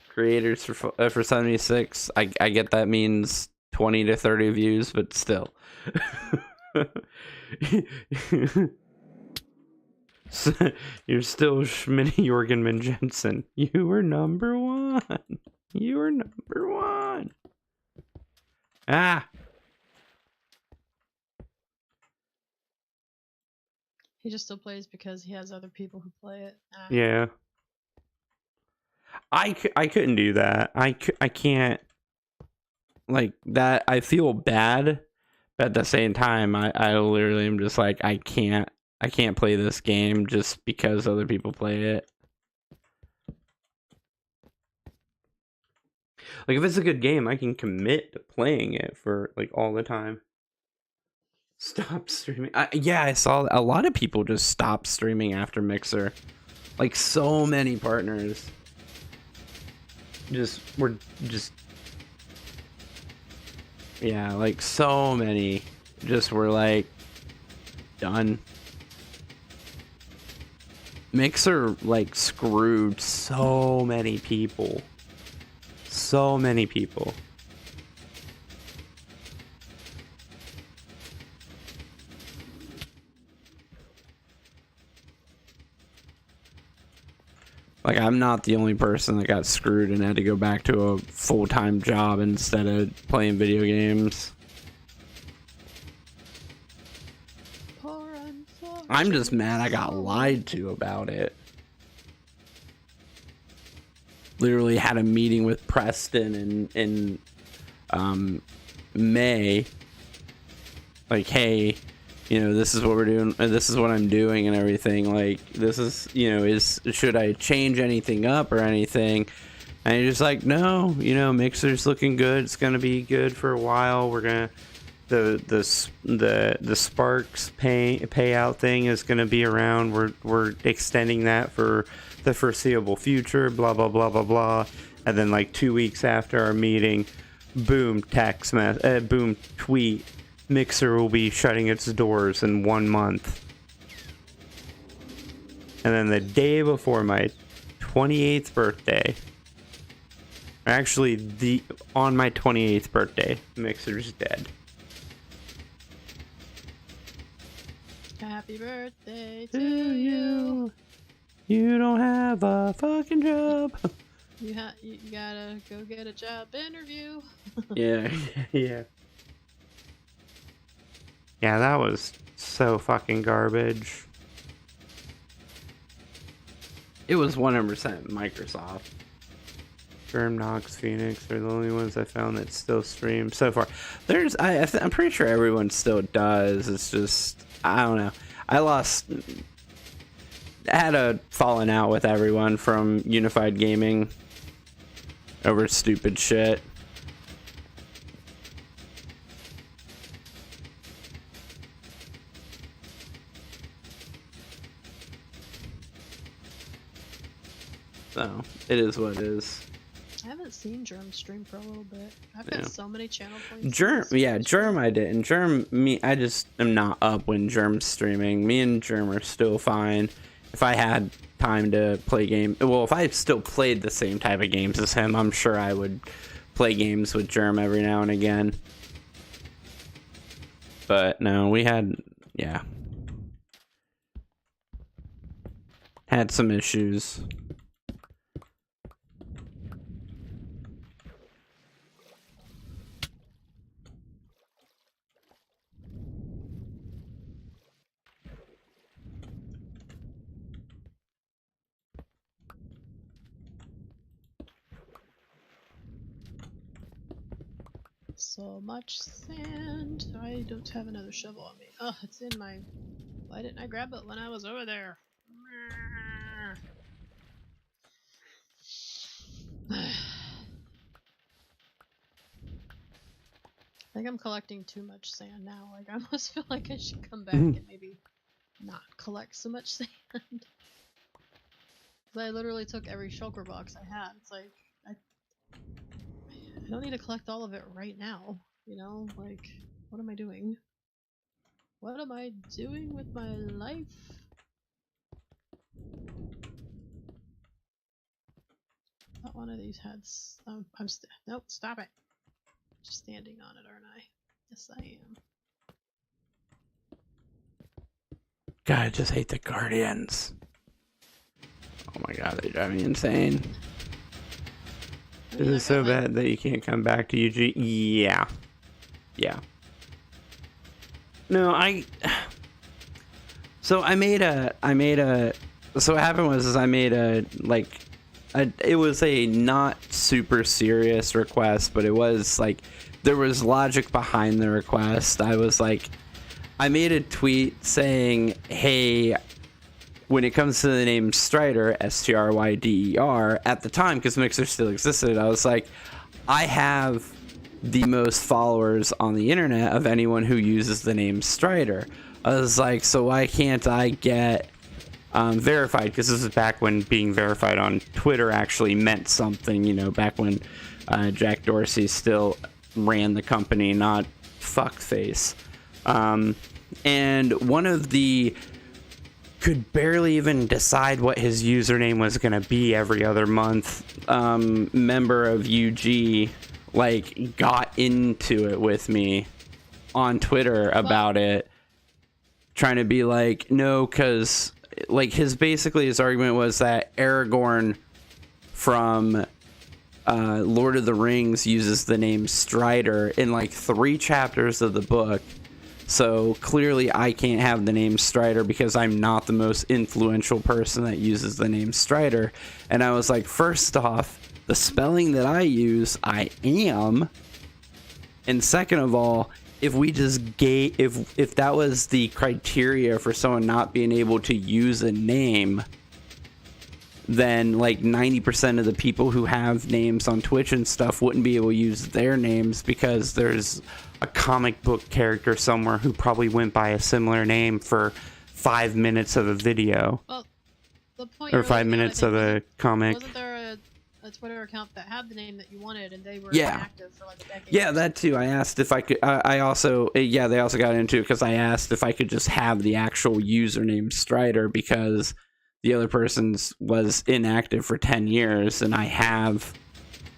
creators for 76, I get that means 20 to 30 views, but still. You're still Schmitty Jorgenman Jensen. You were number one. You were number one. Ah. He just still plays because he has other people who play it. Ah. Yeah. I couldn't do that. I can't. Like, that, I feel bad, but at the same time, I literally am just like, I can't play this game just because other people play it. Like, if it's a good game, I can commit to playing it for, like, all the time. Stop streaming. Yeah, I saw a lot of people just stop streaming after Mixer. Like, so many partners were just... Yeah, like, so many just were, like, done. Mixer, like, screwed so many people. So many people. Like, I'm not the only person that got screwed and had to go back to a full-time job instead of playing video games. I'm just mad I got lied to about it. Literally had a meeting with Preston in May. Like, hey, you know, this is what we're doing, this is what I'm doing and everything. Like, this is, you know, should I change anything up or anything? And you're just like, no, you know, Mixer's looking good. It's gonna be good for a while. We're gonna, the Sparks payout thing is gonna be around. We're extending that for the foreseeable future, blah blah blah blah blah. And then, like, 2 weeks after our meeting, boom, boom, tweet, Mixer will be shutting its doors in 1 month. And then the day before my 28th birthday, actually on my 28th birthday, Mixer's dead. Happy birthday to you. You don't have a fucking job. You gotta go get a job interview. Yeah. Yeah, that was so fucking garbage. It was 100% Microsoft. Germ, Nox, Phoenix are the only ones I found that still stream so far. I'm pretty sure everyone still does. It's just, I don't know. I had a falling out with everyone from Unified Gaming over stupid shit. So, it is what it is. I haven't seen Germ stream for a little bit. I've got so many channel points. Germ I didn't. Germ, I just am not up when Germ's streaming. Me and Germ are still fine. If I had time to play if I still played the same type of games as him, I'm sure I would play games with Germ every now and again. But no, we had yeah. Had some issues. So much sand. I don't have another shovel on me. Oh, it's in my... Why didn't I grab it when I was over there? I think I'm collecting too much sand now. Like, I almost feel like I should come back and maybe not collect so much sand. Because I literally took every shulker box I had. It's like, I don't need to collect all of it right now. You know, like, what am I doing? What am I doing with my life? Not one of these heads. Nope, stop it. Just standing on it, aren't I? Yes, I am. God, I just hate the Guardians. Oh my god, they drive me insane. Is it so bad that you can't come back to UG? Yeah. Yeah. No, so what happened was I made it was a not super serious request, but it was like, there was logic behind the request. I was like, I made a tweet saying, hey, when it comes to the name Strider, Stryder, at the time, because Mixer still existed, I was like, I have the most followers on the internet of anyone who uses the name Strider. I was like, so why can't I get verified? Because this is back when being verified on Twitter actually meant something, you know, back when Jack Dorsey still ran the company, not fuckface. And one of the could barely even decide what his username was going to be every other month member of UG like got into it with me on Twitter about it, trying to be like, no, because like his argument was that Aragorn from Lord of the Rings uses the name Strider in like 3 chapters of the book. So clearly I can't have the name Strider because I'm not the most influential person that uses the name Strider. And I was like, first off, the spelling that I use, I am. And second of all, if we just if that was the criteria for someone not being able to use a name, then like 90% of the people who have names on Twitch and stuff wouldn't be able to use their names, because there's a comic book character somewhere who probably went by a similar name for 5 minutes of a video. Well, the point or 5 minutes of a comic. Wasn't there a Twitter account that had the name that you wanted, and they were Yeah. inactive for like a decade? Yeah, that too. I asked if I could. I also, yeah, they also got into it because I asked if I could just have the actual username Strider, because the other person's was inactive for 10 years, and I have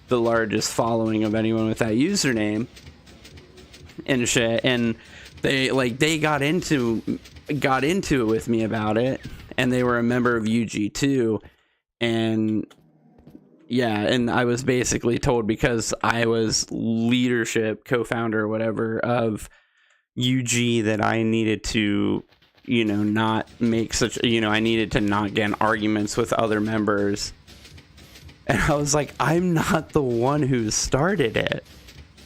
the largest following of anyone with that username and shit. And they got into it with me about it, and they were a member of UG too, and yeah, and I was basically told, because I was leadership co-founder or whatever of UG, that I needed to, you know, not make such, you know, I needed to not get in arguments with other members. And I was like, I'm not the one who started it.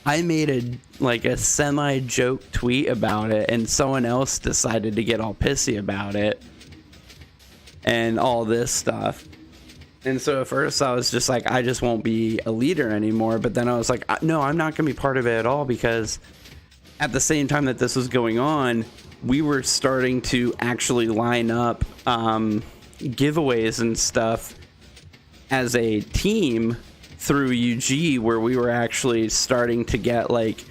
I made a semi-joke tweet about it, and someone else decided to get all pissy about it and all this stuff. And so at first I was just like, I just won't be a leader anymore. But then I was like, no, I'm not going to be part of it at all, because at the same time that this was going on, we were starting to actually line up giveaways and stuff as a team through UG, where we were actually starting to get like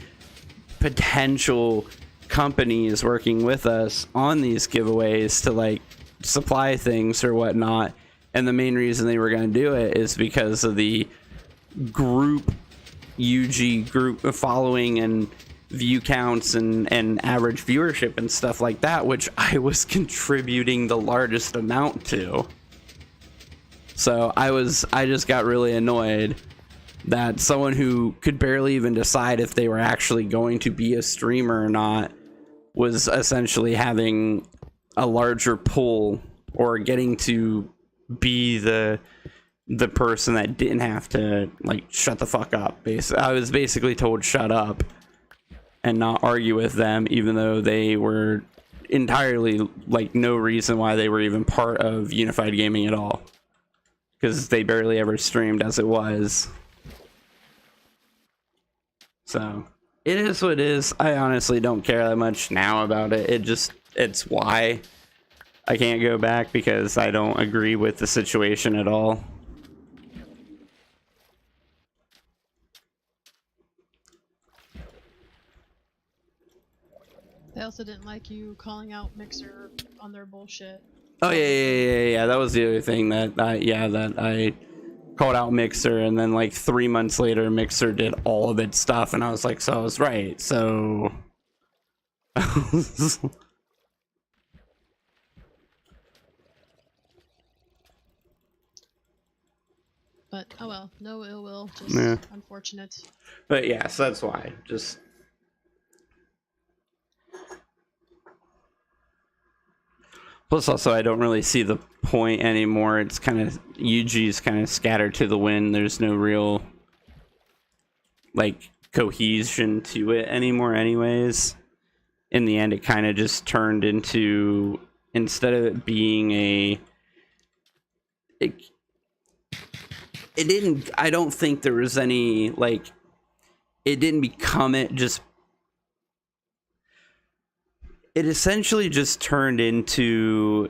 potential companies working with us on these giveaways to like supply things or whatnot. And the main reason they were going to do it is because of the UG group following and view counts and average viewership and stuff like that, which I was contributing the largest amount to. So I just got really annoyed that someone who could barely even decide if they were actually going to be a streamer or not was essentially having a larger pull, or getting to be the person that didn't have to, like, shut the fuck up. I was basically told shut up and not argue with them, even though they were entirely, like, no reason why they were even part of Unified Gaming at all, because they barely ever streamed as it was. So it is what it is. I honestly don't care that much now about it. It's why I can't go back, because I don't agree with the situation at all. They also didn't like you calling out Mixer on their bullshit. Oh yeah. That was the other thing that I called out Mixer, and then like 3 months later, Mixer did all of its stuff, and I was like, so I was right. So. But oh well, no ill will, just unfortunate. But yeah, so that's why. Just. Plus, also, I don't really see the point anymore. It's kind of, UG's kind of scattered to the wind. There's no real, like, cohesion to it anymore anyways. In the end, it kind of just turned into, instead of it being it didn't, I don't think there was any, like, it didn't become it, just, it essentially just turned into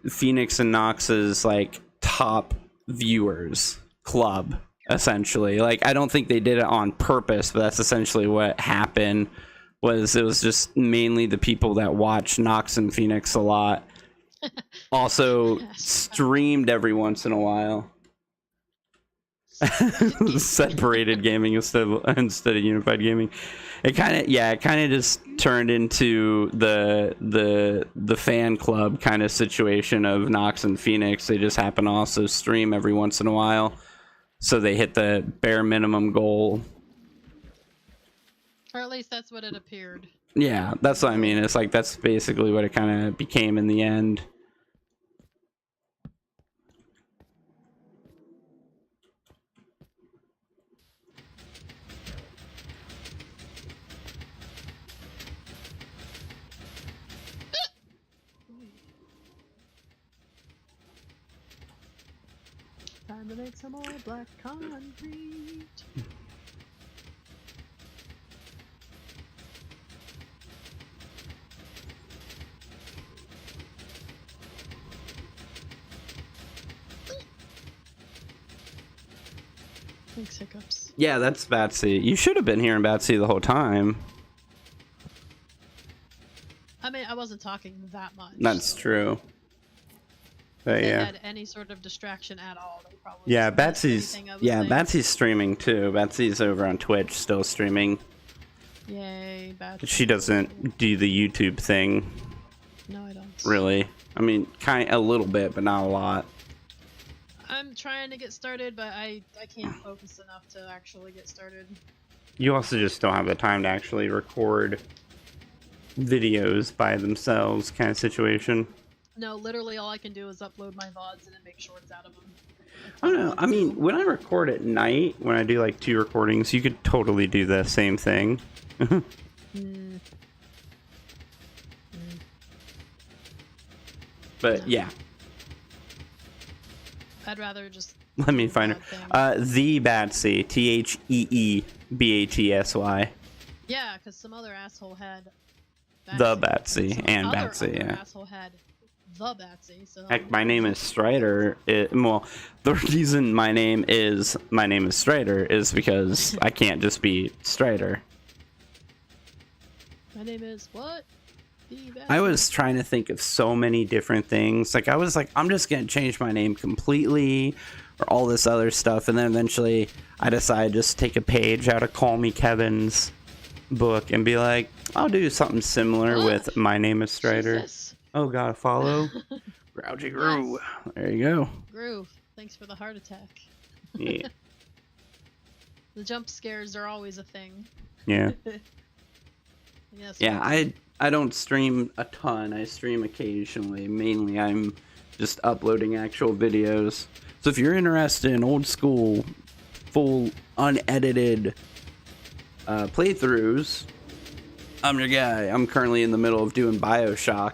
Phoenix and Nox's, like, top viewers club, essentially. Like, I don't think they did it on purpose, but that's essentially what happened. It was just mainly the people that watch Nox and Phoenix a lot. Also streamed every once in a while. Separated gaming instead of Unified Gaming. It kind of just turned into the fan club kind of situation of Nox and Phoenix. They just happen to also stream every once in a while, so they hit the bare minimum goal. Or at least that's what it appeared. Yeah, that's what I mean. It's like, that's basically what it kind of became in the end. Time to make some more black concrete. Thanks, hiccups. Yeah, that's Batsy. You should have been hearing Batsy the whole time. I mean, I wasn't talking that much. That's true. But If they yeah. had any sort of distraction at all, they probably Yeah, wouldn't have Batsy's anything I was yeah, saying. Batsy's streaming too. Batsy's over on Twitch still streaming. Yay, Batsy. She doesn't do the YouTube thing, No, I don't. really. I mean, a little bit, but not a lot. I'm trying to get started, but I can't focus enough to actually get started. You also just don't have the time to actually record videos by themselves, kind of situation. No, literally all I can do is upload my VODs and then make shorts out of them. I don't know. I mean, when I record at night, when I do like 2 recordings, you could totally do the same thing. But No. yeah, I'd rather just. let me find her. The Batsy, TheBatsy. Yeah, because some other asshole had. The Batsy Some and other Batsy, yeah. asshole had the Batsy. So. Heck, my name is Strider. Well, the reason my name is Strider is because I can't just be Strider. My name is what? The Batsy. I was trying to think of so many different things. Like, I was like, I'm just gonna change my name completely, or all this other stuff, and then eventually I decided just to take a page out of Call Me Kevin's, book and be like, I'll do something similar with My Name is Strider. Jesus. Oh, got a follow? Grouchy Gru. Yes. There you go. Groove. Thanks for the heart attack. Yeah. The jump scares are always a thing. Yeah. Yes. Yeah, I don't stream a ton. I stream occasionally. Mainly I'm just uploading actual videos. So if you're interested in old school, full, unedited playthroughs, I'm your guy. I'm currently in the middle of doing BioShock,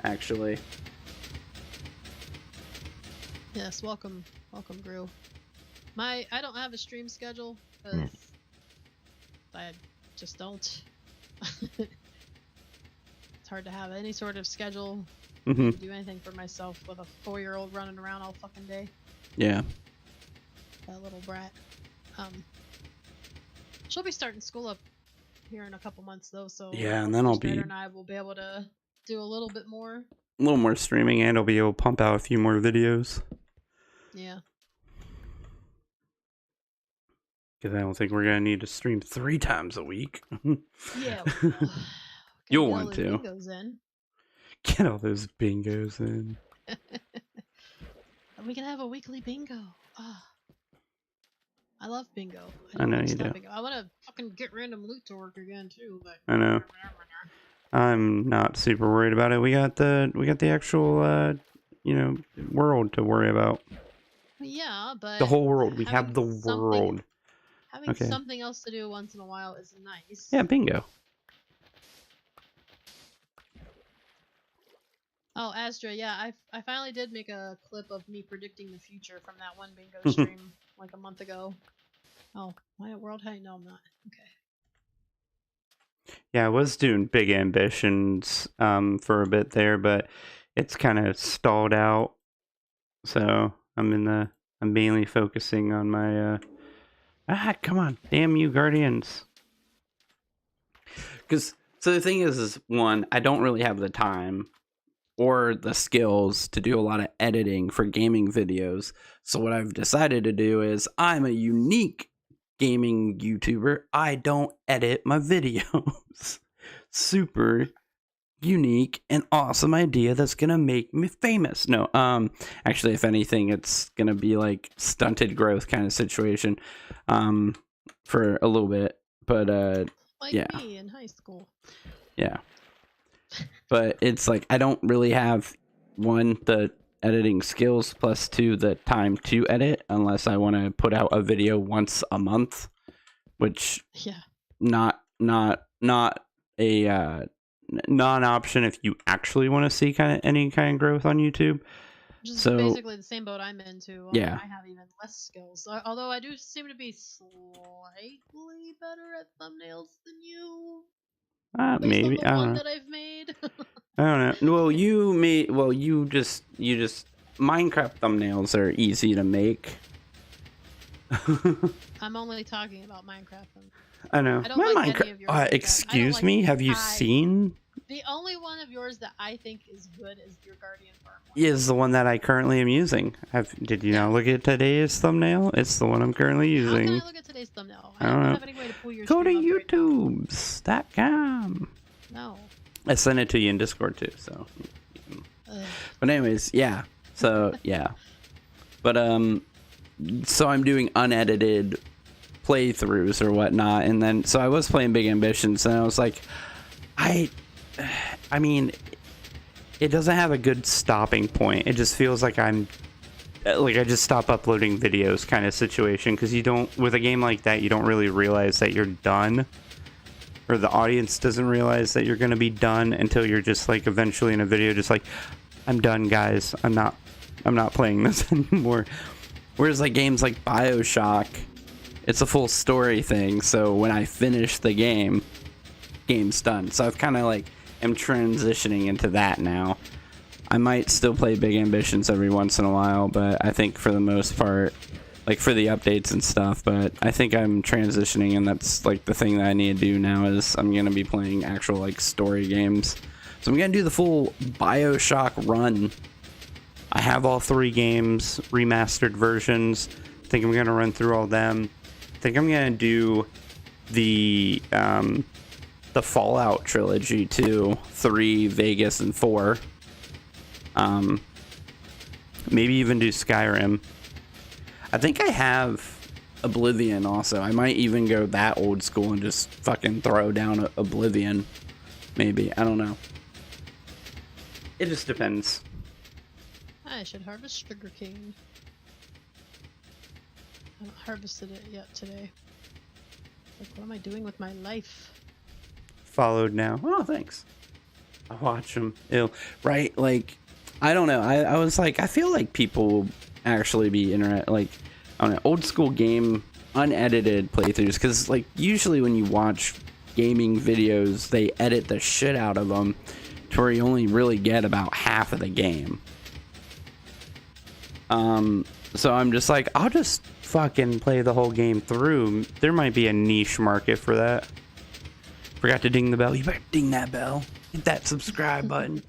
actually. Yes, welcome, Gru. I don't have a stream schedule because I just don't. It's hard to have any sort of schedule to do anything for myself with a 4-year-old running around all fucking day. Yeah. That little brat. She'll be starting school up here in a couple months though, so yeah, and then I'll be Strider and I will be able to do a little bit more. A little more streaming, and I'll be able to pump out a few more videos. Yeah. Because I don't think we're gonna need to stream 3 times a week. Yeah. Well, You'll want to. bingos in. Get all those bingos in. We can have a weekly bingo. Ah. I love bingo. I know you do. Bingo. I want to fucking get random loot to work again too, but I know. I'm not super worried about it. We got the actual world to worry about. Yeah, but the whole world. We have the world. Having something else to do once in a while is nice. Yeah, bingo. Oh, Astra, yeah, I finally did make a clip of me predicting the future from that one bingo stream like a month ago. Oh, my world height? No, I'm not. Okay. Yeah, I was doing big ambitions for a bit there, but it's kind of stalled out. So I'm mainly focusing on my come on, damn you Guardians. So the thing is one, I don't really have the time or the skills to do a lot of editing for gaming videos. So what I've decided to do is I'm a unique gaming YouTuber. I don't edit my videos. Super unique and awesome idea that's gonna make me famous. No, actually, if anything, it's gonna be like stunted growth kind of situation for a little bit. But like yeah. me in high school. Yeah. But it's like I don't really have, 1, the editing skills, plus 2, the time to edit, unless I want to put out a video once a month, which not a non-option if you actually want to see any kind of growth on YouTube. Which is So basically the same boat I'm into. Yeah. I have even less skills. Although I do seem to be slightly better at thumbnails than you. Maybe I don't know. That I've made. I don't know. Well, you just Minecraft thumbnails are easy to make. I'm only talking about Minecraft. I know. I don't like any of yours. Excuse me. Have you seen? The only one of yours that I think is good is your Guardian Farm one. Is the one that I currently am using. Did you not look at today's thumbnail? It's the one I'm currently using. How can I look at today's thumbnail? I don't know. have any way to pull your Go to stream up YouTubes.com. No. I sent it to you in Discord too. So. But anyways, yeah. So yeah. But so I'm doing unedited playthroughs or whatnot, and then so I was playing Big Ambitions, and I was like, I mean, it doesn't have a good stopping point. It just feels like I just stop uploading videos kind of situation, because you don't, with a game like that, you don't really realize that you're done, or the audience doesn't realize that you're going to be done until you're just like eventually in a video just like, I'm done, guys. I'm not playing this anymore. Whereas like games like BioShock, it's a full story thing, so when I finish the game's done. So I've kind of like am transitioning into that now. I might still play Big Ambitions every once in a while, but I think for the most part, like for the updates and stuff, but I think I'm transitioning, and that's like the thing that I need to do now is I'm going to be playing actual like story games. So I'm going to do the full BioShock run. I have all 3 games, remastered versions. I think I'm going to run through all them. I think I'm going to do the the Fallout trilogy too, 3, Vegas, and 4. Maybe even do Skyrim. I think I have Oblivion also. I might even go that old school and just fucking throw down Oblivion. Maybe. I don't know. It just depends. I should harvest sugarcane. I haven't harvested it yet today. Like, what am I doing with my life? Followed now. Oh, thanks. I watch them. Ew. Right? Like, I don't know. I was like, I feel like people will actually be interested. Like, I don't know, old school game, unedited playthroughs. Because, like, usually when you watch gaming videos, they edit the shit out of them to where you only really get about half of the game. So I'm just like, I'll just fucking play the whole game through. There might be a niche market for that. Forgot to ding the bell. You better ding that bell. Hit that subscribe button.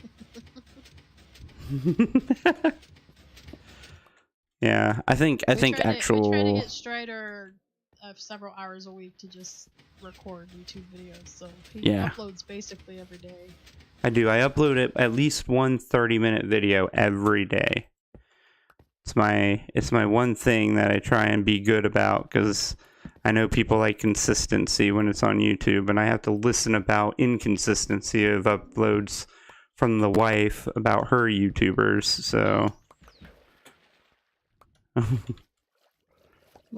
Yeah, I think We try actual. to get Strider several hours a week to just record YouTube videos. So he uploads basically every day. I do. I upload it at least one 30-minute video every day. It's my one thing that I try and be good about, because I know people like consistency when it's on YouTube, and I have to listen about inconsistency of uploads from the wife about her YouTubers, so I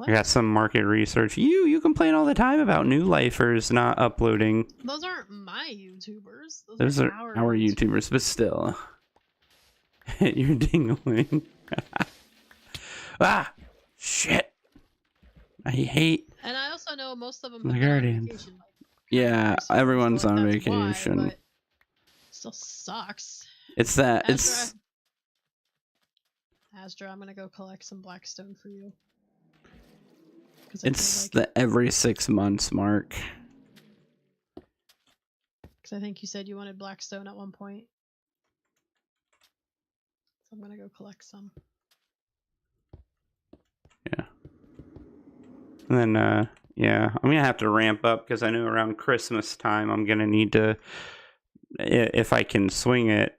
got some market research. You complain all the time about New Lifers not uploading. Those aren't my YouTubers. Those are our YouTubers, but still. You're dingling. Ah, shit. I hate. And I also know most of them The have been on Guardians. vacation, like, Yeah, so everyone's on that's vacation. why, but still sucks. It's that. Astra, I'm gonna go collect some Blackstone for you. It's the every 6 months mark. Because I think you said you wanted Blackstone at one point. So I'm gonna go collect some. Yeah. And then, yeah, I'm gonna have to ramp up, because I know around Christmas time I'm gonna need to, if I can swing it,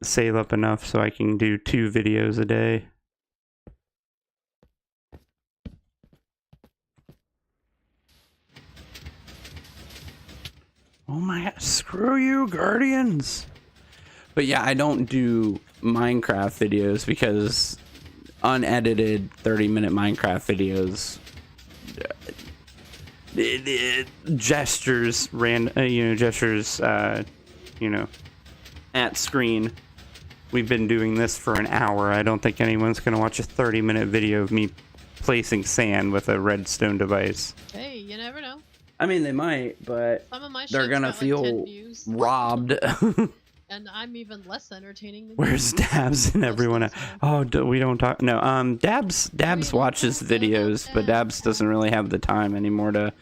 save up enough so I can do 2 videos a day. Oh my god, screw you, Guardians! But yeah, I don't do Minecraft videos because unedited 30-minute Minecraft videos, gestures, gestures, at screen. We've been doing this for an hour. I don't think anyone's going to watch a 30-minute video of me placing sand with a redstone device. Hey, you never know. I mean, they might, but Some of my they're going to feel robbed. And I'm even less entertaining than Where's Dabs and everyone? Oh, we don't talk. No, Dabs watches videos, but Dabs doesn't really have the time anymore to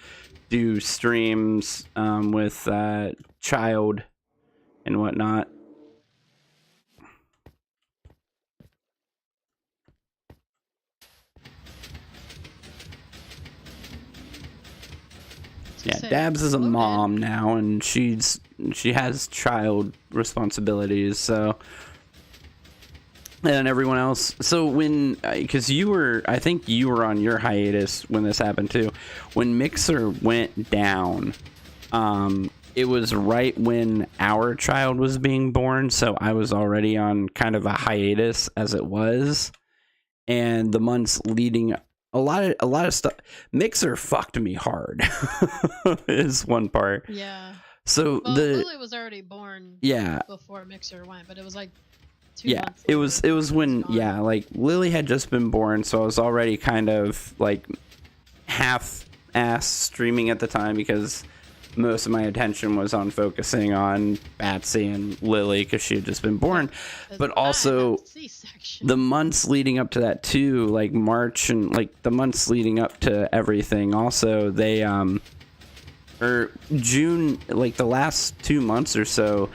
do streams with child and whatnot. Yeah, Dabs is a mom now, and she has child responsibilities, so. And everyone else. So when, because I think you were on your hiatus when this happened too. When Mixer went down, it was right when our child was being born, so I was already on kind of a hiatus as it was, and the months leading. A lot of stuff. Mixer fucked me hard. Is one part. Yeah. So Lily was already born. Yeah. Before Mixer went, but it was like 2 months. It was when like Lily had just been born, so I was already kind of like half-ass streaming at the time because most of my attention was on focusing on Batsy and Lily because she had just been born, but also the months leading up to that too, like March and like the months leading up to everything. Also, they or June, like the last 2 months or so,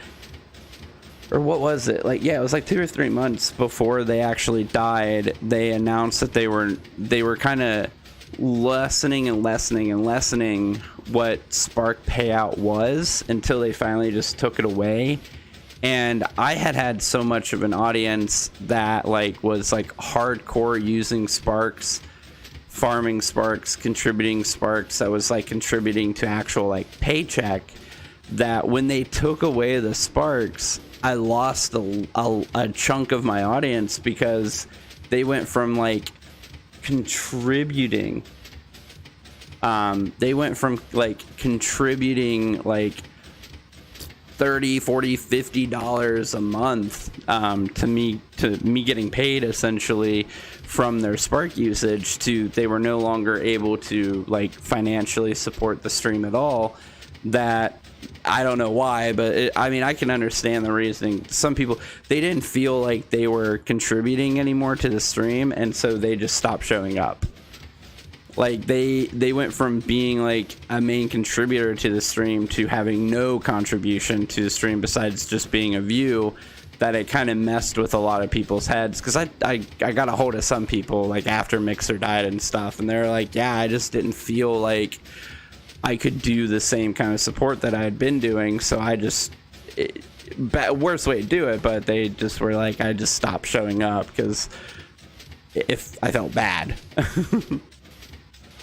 or what was it? Like, yeah, it was like 2 or 3 months before they actually died. They announced that they were kind of lessening and lessening and lessening what Spark payout was until they finally just took it away. And I had so much of an audience that like was like hardcore using Sparks, farming Sparks, contributing Sparks, that was like contributing to actual like paycheck, that when they took away the Sparks, I lost a chunk of my audience, because they went from like contributing like 30, 40, $50 a month to me getting paid essentially from their Spark usage, to they were no longer able to like financially support the stream at all. That I don't know why, but I mean, I can understand the reasoning. Some people, they didn't feel like they were contributing anymore to the stream, and so they just stopped showing up. Like they went from being like a main contributor to the stream to having no contribution to the stream besides just being a view, that it kind of messed with a lot of people's heads. Because I got a hold of some people like after Mixer died and stuff, and they're like, yeah, I just didn't feel like I could do the same kind of support that I had been doing, so I just worst way to do it, but they just were like, I just stopped showing up because if I felt bad.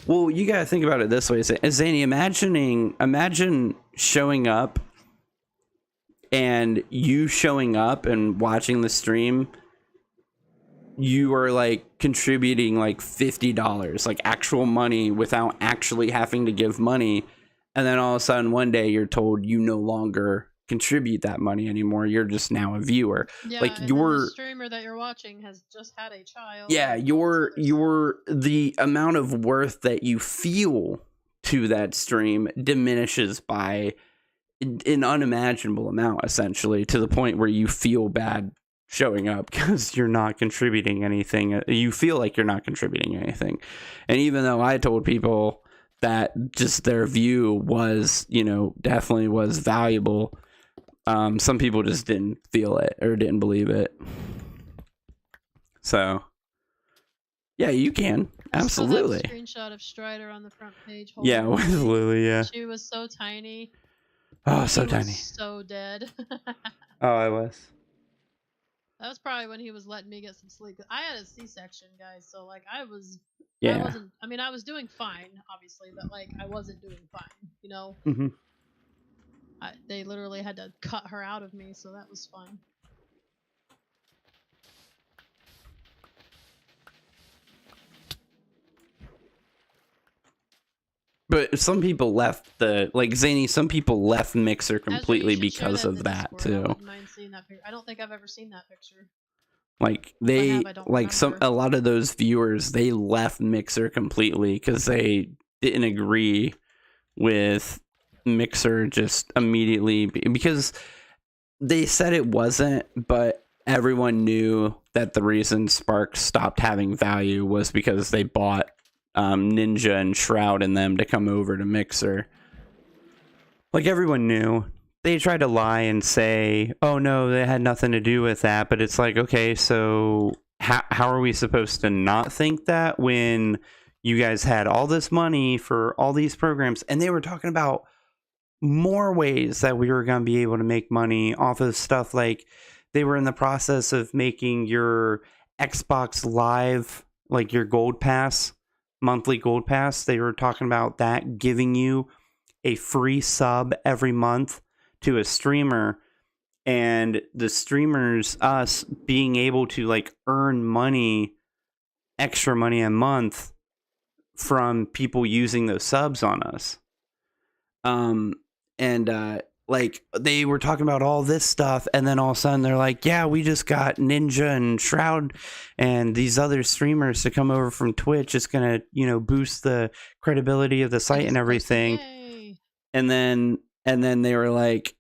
Well, you gotta think about it this way, Zany. Imagine showing up, and you showing up and watching the stream, you are like contributing like $50, like actual money, without actually having to give money, and then all of a sudden one day you're told you no longer contribute that money anymore. You're just now a viewer. Yeah, like and the streamer that you're watching has just had a child. Yeah, your the amount of worth that you feel to that stream diminishes by an unimaginable amount, essentially, to the point where you feel bad showing up because you're not contributing anything. You feel like you're not contributing anything. And even though I told people that just their view was, definitely was valuable, some people just didn't feel it or didn't believe it. So yeah, you can absolutely. I screenshot of Strider on the front page. Yeah, with Lily. Yeah, she was so tiny. Oh, so tiny. So dead. Oh, I was. That was probably when he was letting me get some sleep. I had a C-section, guys, so like I was. Yeah. I was doing fine, obviously, but like I wasn't doing fine, Mm-hmm. They literally had to cut her out of me, so that was fun. But some people left Zany, some people left Mixer completely because of that Discord. too. I wouldn't mind seeing that picture. I don't think I've ever seen that picture. Like a lot of those viewers, they left Mixer completely because they didn't agree with Mixer just immediately, because they said it wasn't, but everyone knew that the reason Spark stopped having value was because they bought Ninja and Shroud and them to come over to Mixer. Like, everyone knew. They tried to lie and say, oh no, they had nothing to do with that, but it's like, okay, so how are we supposed to not think that when you guys had all this money for all these programs? And they were talking about more ways that we were going to be able to make money off of stuff. Like, they were in the process of making your Xbox Live, like your Gold Pass, monthly Gold Pass. They were talking about that, giving you a free sub every month to a streamer, and the streamers, us, being able to like earn money, extra money a month from people using those subs on us. Like, they were talking about all this stuff, and then all of a sudden they're like, yeah, we just got Ninja and Shroud and these other streamers to come over from Twitch. It's gonna, boost the credibility of the site and everything. Yay. And then they were like,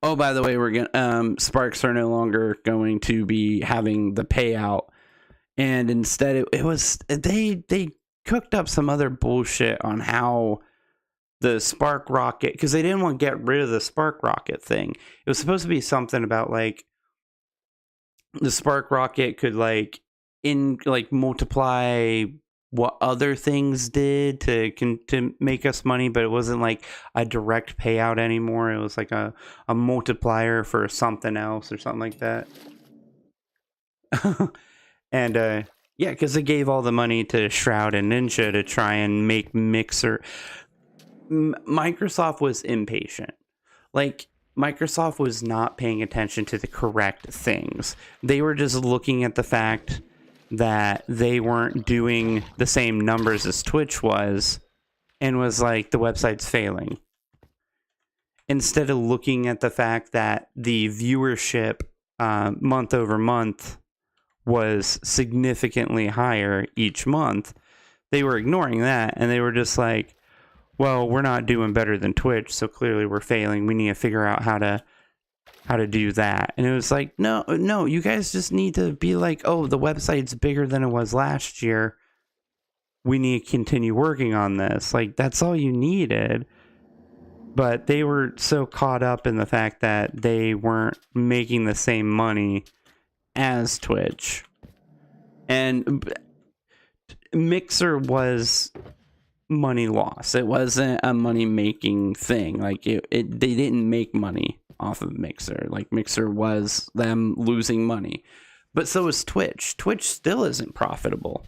oh, by the way, we're gonna Sparks are no longer going to be having the payout. And instead it was they cooked up some other bullshit on how the Spark Rocket, because they didn't want to get rid of the Spark Rocket thing. It was supposed to be something about like the Spark Rocket could multiply what other things did to make us money, but it wasn't like a direct payout anymore. It was like a multiplier for something else or something like that. And yeah, because it gave all the money to Shroud and Ninja to try and make Mixer. Microsoft was impatient. Like, Microsoft was not paying attention to the correct things. They were just looking at the fact that they weren't doing the same numbers as Twitch was, and was like, the website's failing. Instead of looking at the fact that the viewership month over month was significantly higher each month, they were ignoring that, and they were just like, well, we're not doing better than Twitch, so clearly we're failing. We need to figure out how to do that. And it was like, no, you guys just need to be like, oh, the website's bigger than it was last year. We need to continue working on this. Like, that's all you needed. But they were so caught up in the fact that they weren't making the same money as Twitch. And Mixer was money loss. It wasn't a money making thing. Like, they didn't make money off of Mixer. Like, Mixer was them losing money. But so is Twitch. Twitch still isn't profitable.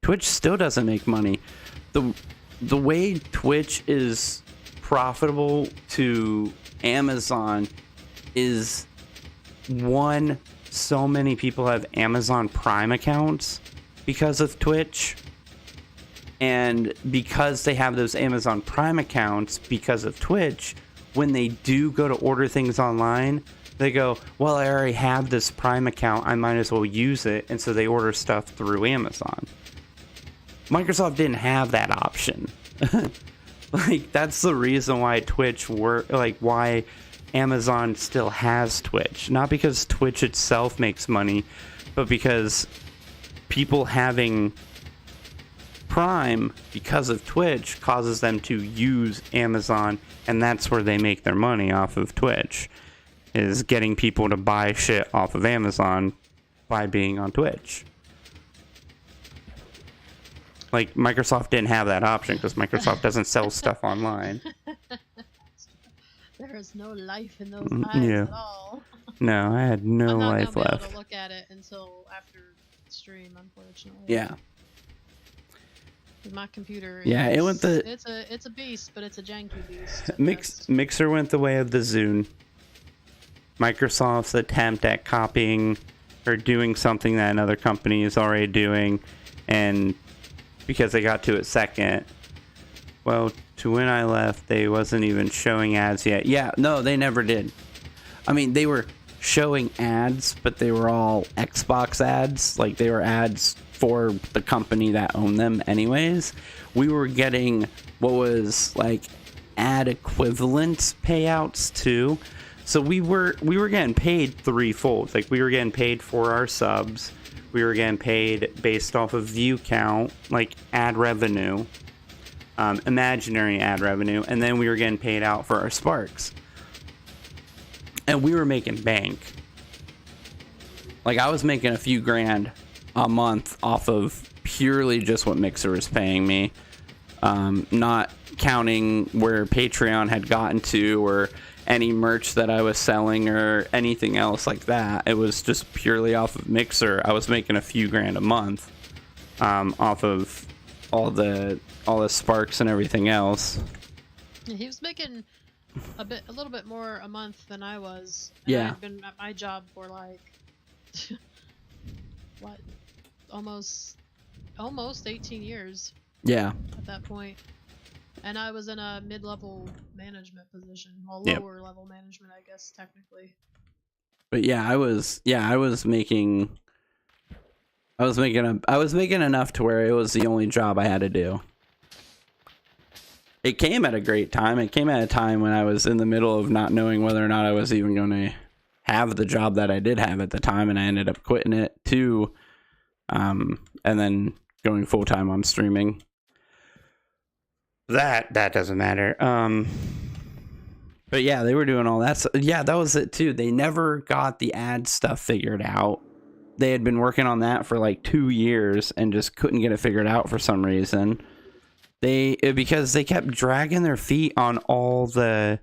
Twitch still doesn't make money. The way Twitch is profitable to Amazon is, one, so many people have Amazon Prime accounts because of Twitch, and because they have those Amazon Prime accounts because of Twitch, when they do go to order things online, they go, well, I already have this Prime account, I might as well use it, and so they order stuff through Amazon. Microsoft didn't have that option. Like, that's the reason why why Amazon still has Twitch. Not because Twitch itself makes money, but because people having Prime because of Twitch causes them to use Amazon, and that's where they make their money off of Twitch, is getting people to buy shit off of Amazon by being on Twitch. Like, Microsoft didn't have that option because Microsoft doesn't sell stuff online. There is no life in those eyes at all. No, I had no life left. I'm not gonna be able to look at it until after stream, unfortunately. Yeah. My computer. Yeah, it went the. It's a beast, but it's a janky beast. Mixer went the way of the Zune. Microsoft's attempt at copying or doing something that another company is already doing, and because they got to it second. Well, to when I left, they wasn't even showing ads yet. Yeah, no, they never did. I mean, they were showing ads, but they were all Xbox ads. Like, they were ads for the company that owned them anyways. We were getting what was like ad equivalent payouts too. So we were getting paid threefold. Like, we were getting paid for our subs. We were getting paid based off of view count, like ad revenue, imaginary ad revenue, and then we were getting paid out for our sparks. And we were making bank. Like, I was making a few grand a month off of purely just what Mixer was paying me, not counting where Patreon had gotten to or any merch that I was selling or anything else like that. It was just purely off of Mixer. I was making a few grand a month off of all the sparks and everything else. Yeah, he was making a little bit more a month than I was. Yeah. I've been at my job for like what, almost 18 years. Yeah. At that point. And I was in a mid-level management position, well, Yep. lower level management, I guess, technically. But yeah, I was making enough to where it was the only job I had to do. It came at a great time. It came at a time when I was in the middle of not knowing whether or not I was even going to have the job that I did have at the time, and I ended up quitting it too, and then going full-time on streaming. That doesn't matter. But yeah, they were doing all that. Yeah, that was it too. They never got the ad stuff figured out. they had been working on that for like 2 years and just couldn't get it figured out for some reason. Because they kept dragging their feet on all the,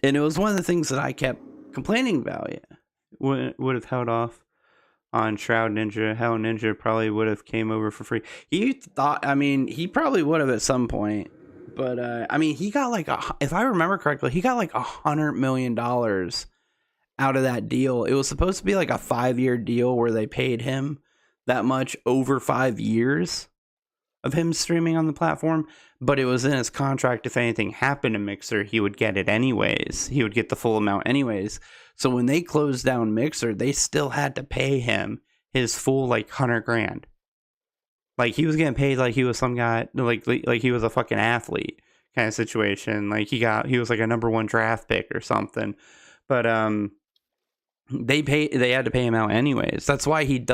and it was one of the things that I kept complaining about. Yeah, would have held off on Shroud Ninja. Hell, Ninja probably would have came over for free. He probably would have at some point, but I mean, he got like if I remember correctly, he got like $100 million out of that deal. It was supposed to be like a 5-year deal where they paid him that much over 5 years of him streaming on the platform, but it was in his contract. If anything happened to Mixer, he would get it anyways. He would get the full amount anyways. So when they closed down Mixer, they still had to pay him his full like $100,000. Like he was getting paid like he was some guy, like he was a fucking athlete kind of situation. Like he was like a #1 draft pick or something. But they had to pay him out anyways. That's why he's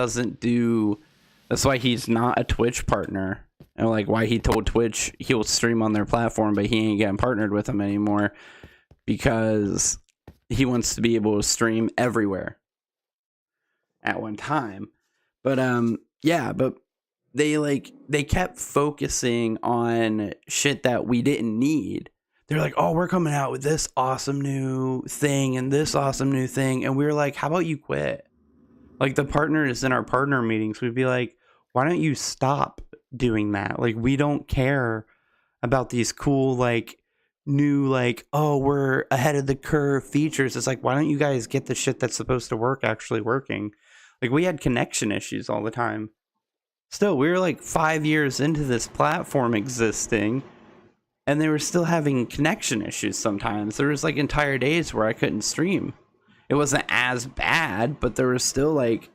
not a Twitch partner. And like why he told Twitch he'll stream on their platform, but he ain't getting partnered with them anymore, because he wants to be able to stream everywhere at one time. But but they kept focusing on shit that we didn't need. They're like, oh, we're coming out with this awesome new thing and this awesome new thing. And we were like, how about you quit? Like the partners in our partner meetings, we'd be like, why don't you stop doing that? Like, we don't care about these cool, like, new, like, oh, we're ahead of the curve features. It's like, why don't you guys get the shit that's supposed to work actually working? Like, we had connection issues all the time. Still, we were like 5 years into this platform existing, and they were still having connection issues sometimes. There was like entire days where I couldn't stream. It wasn't as bad, but there was still like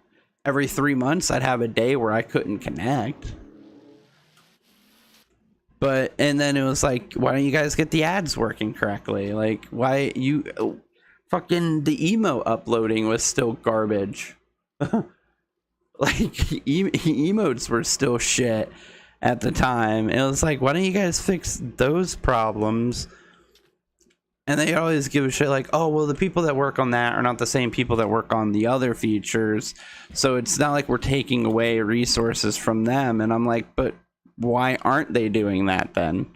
every 3 months I'd have a day where I couldn't connect. And then it was like, why don't you guys get the ads working correctly? Like, why fucking the emo uploading was still garbage. Like emotes were still shit at the time. It was like, why don't you guys fix those problems? And they always give a shit like, oh, well, the people that work on that are not the same people that work on the other features, so it's not like we're taking away resources from them. And I'm like, but why aren't they doing that then?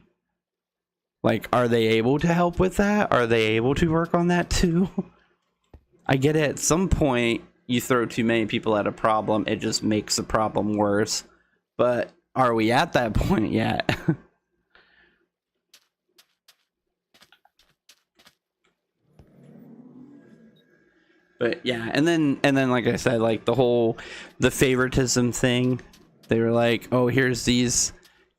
Like, are they able to help with that? Are they able to work on that too? I get it. At some point, you throw too many people at a problem, it just makes the problem worse. But are we at that point yet? But yeah, and then like I said, like the favoritism thing, they were like, oh, here's these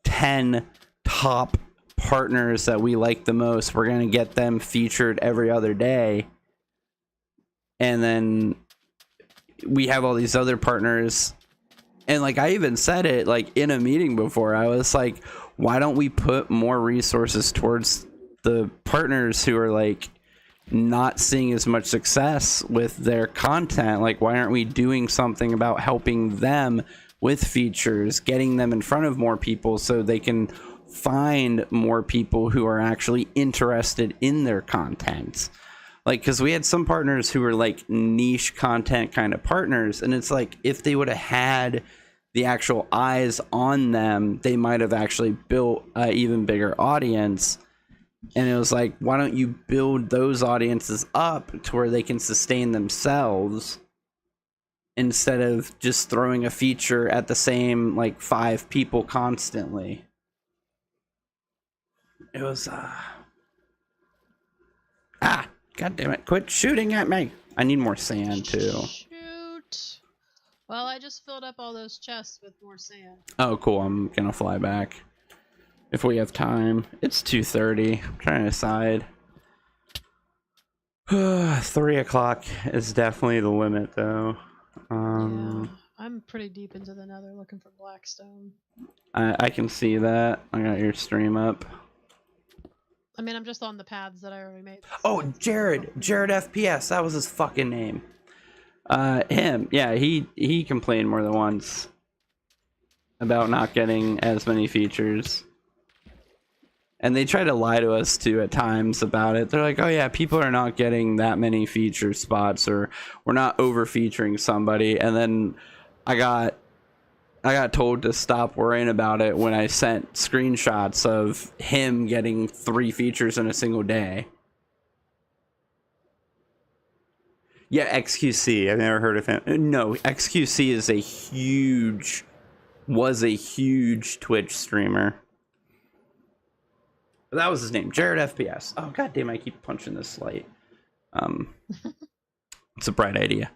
10 top partners that we like the most, we're gonna get them featured every other day. And then we have all these other partners, and like I even said it like in a meeting before, I was like, why don't we put more resources towards the partners who are like not seeing as much success with their content? Like, why aren't we doing something about helping them with features, getting them in front of more people so they can find more people who are actually interested in their content? Like, because we had some partners who were like niche content kind of partners, and it's like, if they would have had the actual eyes on them, they might have actually built an even bigger audience. And it was like, why don't you build those audiences up to where they can sustain themselves, instead of just throwing a feature at the same like 5 people constantly? It was god damn it, quit shooting at me. I need more sand too. Shoot. Well, I just filled up all those chests with more sand. Oh cool, I'm gonna fly back if we have time. It's 2:30. I'm trying to decide. 3 o'clock is definitely the limit though. Yeah, I'm pretty deep into the nether looking for blackstone. I can see that. I got your stream up. I mean, I'm just on the paths that I already made. Oh, Jared FPS, that was his fucking name. Him, yeah, he complained more than once about not getting as many features And they try to lie to us too at times about it. They're like, oh yeah, people are not getting that many feature spots, or we're not over featuring somebody. And then I got told to stop worrying about it when I sent screenshots of him getting 3 features in a single day. Yeah, XQC. I've never heard of him. No, XQC was a huge Twitch streamer. That was his name, Jared FPS. Oh god damn, I keep punching this light. It's a bright idea.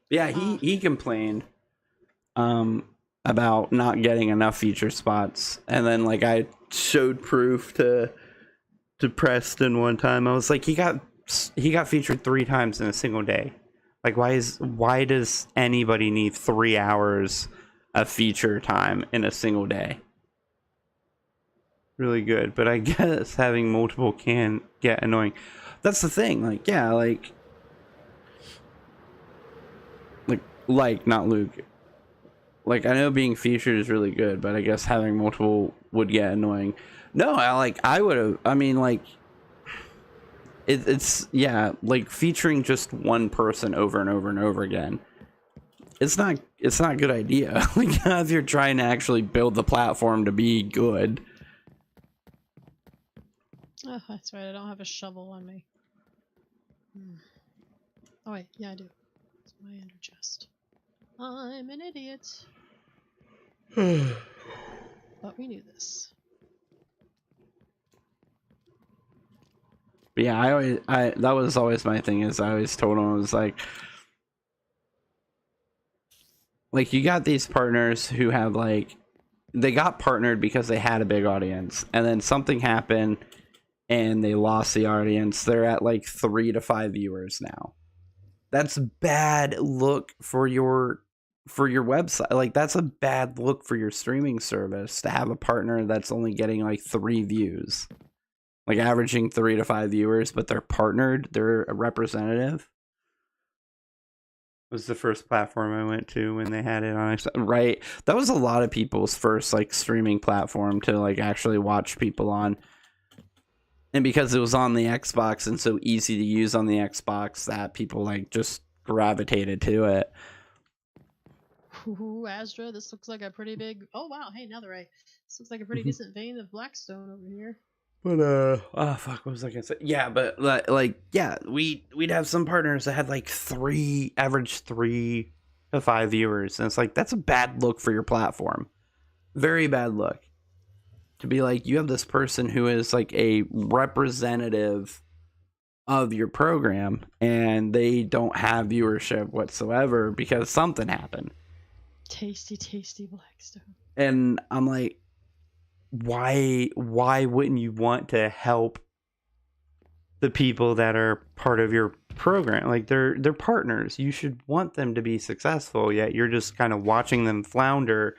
Yeah, he complained about not getting enough feature spots, and then like I showed proof to Preston one time. I was like, he got featured 3 times in a single day. Like, why does anybody need 3 hours of feature time in a single day? Really good, but I guess having multiple can get annoying. That's the thing. Like, yeah, like not Luke. Like, I know being featured is really good, but I guess having multiple would get annoying. No, I would have. I mean, like, it's yeah, like featuring just one person over and over and over again. It's not a good idea. Like, if you're trying to actually build the platform to be good. Oh, that's right. I don't have a shovel on me. Oh wait, yeah, I do. It's my ender chest. I'm an idiot. But we knew this. But yeah, that was always my thing. Is I always told him, I was like you got these partners who have like, they got partnered because they had a big audience, and then something happened and they lost the audience. They're at like 3 to 5 viewers now. That's bad look for your website. Like, that's a bad look for your streaming service to have a partner that's only getting like 3 views, like averaging 3 to 5 viewers, but they're partnered. They're a representative. It was the first platform I went to when they had it on. Right. That was a lot of people's first like streaming platform to like actually watch people on. And because it was on the Xbox and so easy to use on the Xbox, that people like just gravitated to it. Ooh, Astra, this looks like a pretty big... Oh, wow. Hey, Netherite. This looks like a pretty decent vein of Blackstone over here. But, oh, fuck, what was I gonna say? Yeah, but, like, yeah, we'd have some partners that had, like, average 3 to 5 viewers. And it's like, that's a bad look for your platform. Very bad look. To be like, you have this person who is, like, a representative of your program, and they don't have viewership whatsoever because something happened. Tasty Blackstone. And I'm like, why wouldn't you want to help the people that are part of your program? Like, they're partners. You should want them to be successful, yet you're just kind of watching them flounder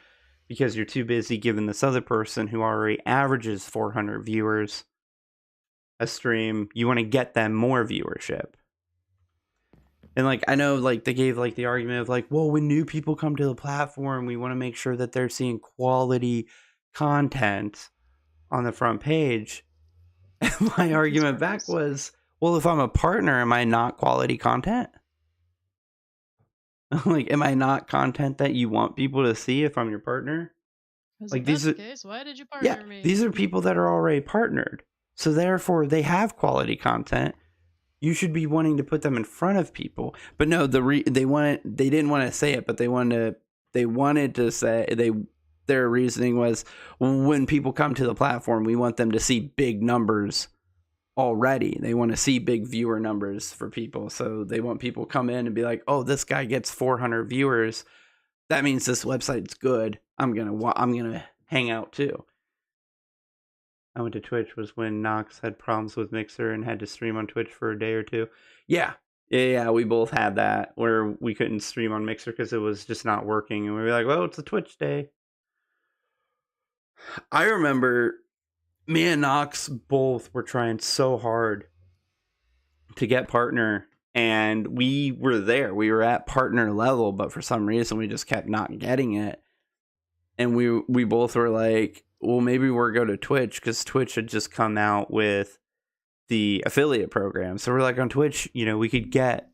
because you're too busy giving this other person who already averages 400 viewers a stream. You want to get them more viewership. And like, I know like they gave like the argument of like, well, when new people come to the platform, we want to make sure that they're seeing quality content on the front page. And my argument back was, well, if I'm a partner, am I not quality content? Like, am I not content that you want people to see if I'm your partner? Like, these are the case, why did you partner me? These are people that are already partnered. So therefore they have quality content. You should be wanting to put them in front of people. But no, they didn't want to say it, but they wanted to say their reasoning was, when people come to the platform, we want them to see big numbers already. They want to see big viewer numbers for people. So they want people to come in and be like, oh, this guy gets 400 viewers. That means this website's good. I'm going to hang out too. I went to Twitch was when Nox had problems with Mixer and had to stream on Twitch for a day or two. Yeah, we both had that where we couldn't stream on Mixer because it was just not working. And we were like, well, it's a Twitch day. I remember me and Nox both were trying so hard to get partner, and we were there. We were at partner level, but for some reason we just kept not getting it. and we both were like, well, maybe we'll go to Twitch, because Twitch had just come out with the affiliate program. So we're like, on Twitch, we could get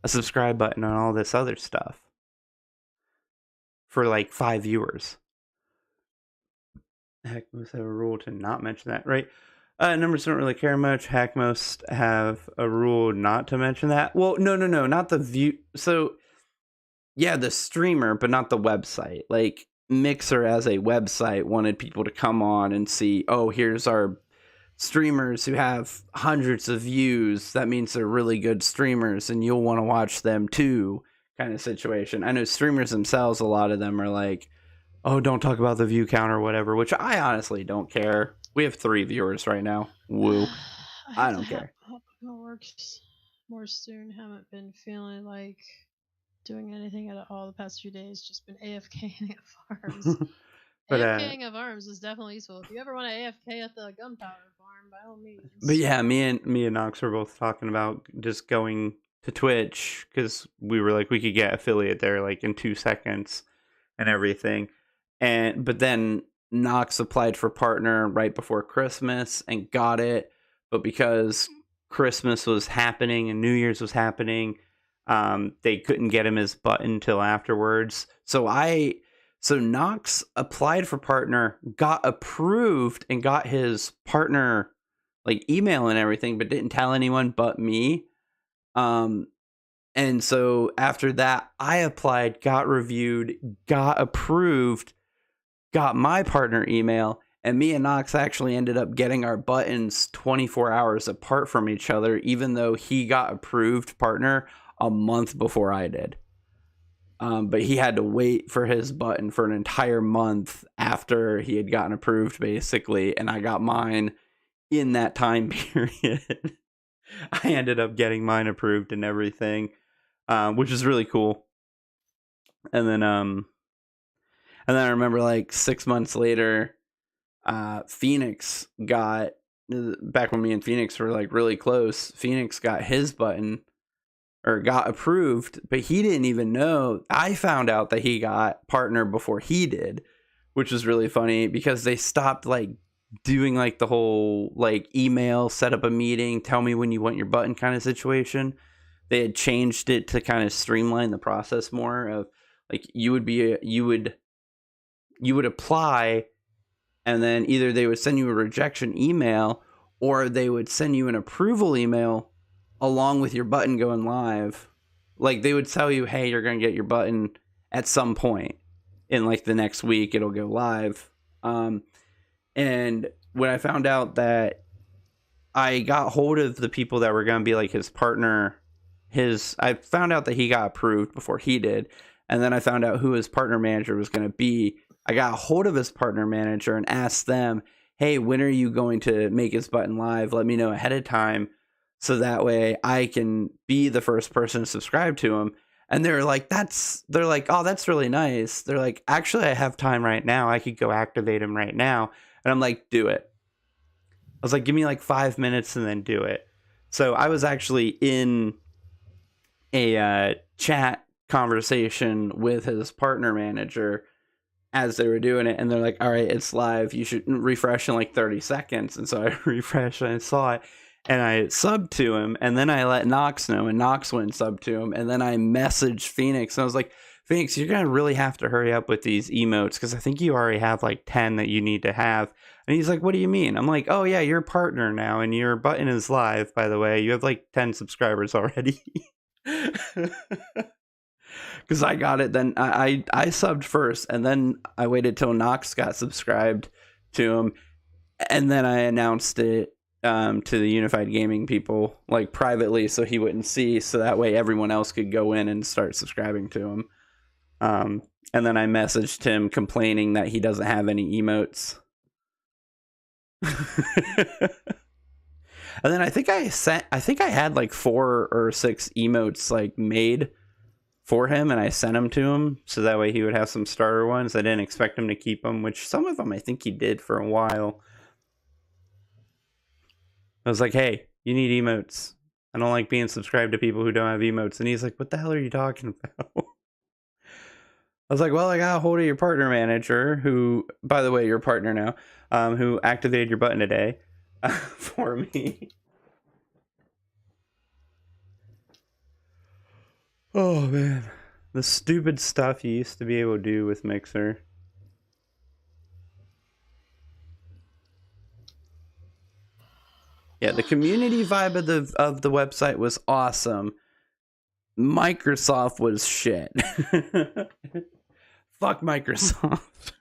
a subscribe button on all this other stuff for like 5 viewers. Heck, most have a rule to not mention that, right? Numbers don't really care much. Hack most have a rule not to mention that. Well, no, not the view. So, yeah, the streamer, but not the website. Like, Mixer as a website wanted people to come on and see, oh, here's our streamers who have hundreds of views. That means they're really good streamers, and you'll want to watch them too, kind of situation. I know streamers themselves, a lot of them are like, oh, don't talk about the view count or whatever, which I honestly don't care. We have 3 viewers right now. Woo. I don't care. Hope it works more soon. Haven't been feeling like doing anything at all the past few days. Just been AFKing at farms. But, AFKing at farms is definitely useful. If you ever want to AFK at the gunpowder farm, by all means. But yeah, me and Nox were both talking about just going to Twitch, because we were like, we could get affiliate there like in 2 seconds and everything. But then Nox applied for partner right before Christmas and got it, but because Christmas was happening and New Year's was happening, they couldn't get him his button till afterwards. So Nox applied for partner, got approved, and got his partner like email and everything, but didn't tell anyone but me. And so after that, I applied, got reviewed, got approved, got my partner email, and me and Nox actually ended up getting our buttons 24 hours apart from each other, even though he got approved partner a month before I did. But he had to wait for his button for an entire month after he had gotten approved, basically, and I got mine in that time period. I ended up getting mine approved and everything, which is really cool. And then I remember like 6 months later, Phoenix got, back when me and Phoenix were like really close, Phoenix got his button, or got approved, but he didn't even know. I found out that he got partner before he did, which was really funny, because they stopped like doing like the whole like email, set up a meeting, tell me when you want your button kind of situation. They had changed it to kind of streamline the process more of like, you would apply, and then either they would send you a rejection email, or they would send you an approval email along with your button going live. Like, they would tell you, hey, you're going to get your button at some point in like the next week, it'll go live. And when I found out that I got hold of the people that were going to be like his partner, I found out that he got approved before he did. And then I found out who his partner manager was going to be. I got a hold of his partner manager and asked them, hey, when are you going to make his button live? Let me know ahead of time, so that way I can be the first person to subscribe to him. And they're like, oh, that's really nice. They're like, actually, I have time right now. I could go activate him right now. And I'm like, do it. I was like, give me like 5 minutes and then do it. So I was actually in a chat conversation with his partner manager as they were doing it. And they're like, all right, it's live. You should refresh in like 30 seconds. And so I refreshed and I saw it. And I subbed to him, and then I let Nox know, and Nox went and subbed to him, and then I messaged Phoenix, and I was like, Phoenix, you're going to really have to hurry up with these emotes, because I think you already have like 10 that you need to have. And he's like, what do you mean? I'm like, oh yeah, you're a partner now, and your button is live, by the way. You have like 10 subscribers already. Because I got it, then I subbed first, and then I waited till Nox got subscribed to him, and then I announced it to the Unified Gaming people, like privately, so he wouldn't see, so that way everyone else could go in and start subscribing to him. And then I messaged him complaining that he doesn't have any emotes. And then I think I had like 4 or 6 emotes like made for him, and I sent them to him so that way he would have some starter ones. I didn't expect him to keep them, which some of them I think he did for a while. I was like, hey, you need emotes. I don't like being subscribed to people who don't have emotes. And he's like, what the hell are you talking about? I was like, well, I got a hold of your partner manager, who, by the way, your partner now, who activated your button today for me. Oh, man. The stupid stuff you used to be able to do with Mixer. Yeah, the community vibe of the website was awesome. Microsoft was shit. Fuck Microsoft.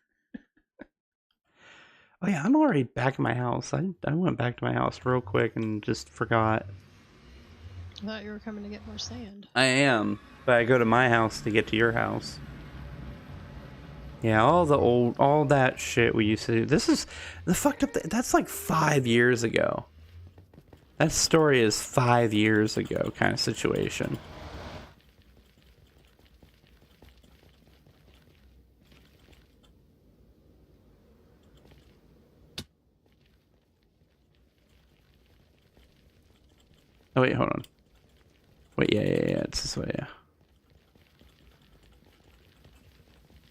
Oh yeah, I'm already back in my house. I went back to my house real quick and just forgot. I thought you were coming to get more sand. I am, but I go to my house to get to your house. Yeah, all that shit we used to do. This is the fucked up. That's like 5 years ago. That story is 5 years ago kind of situation. Oh wait, hold on. Wait, yeah, it's this way, yeah.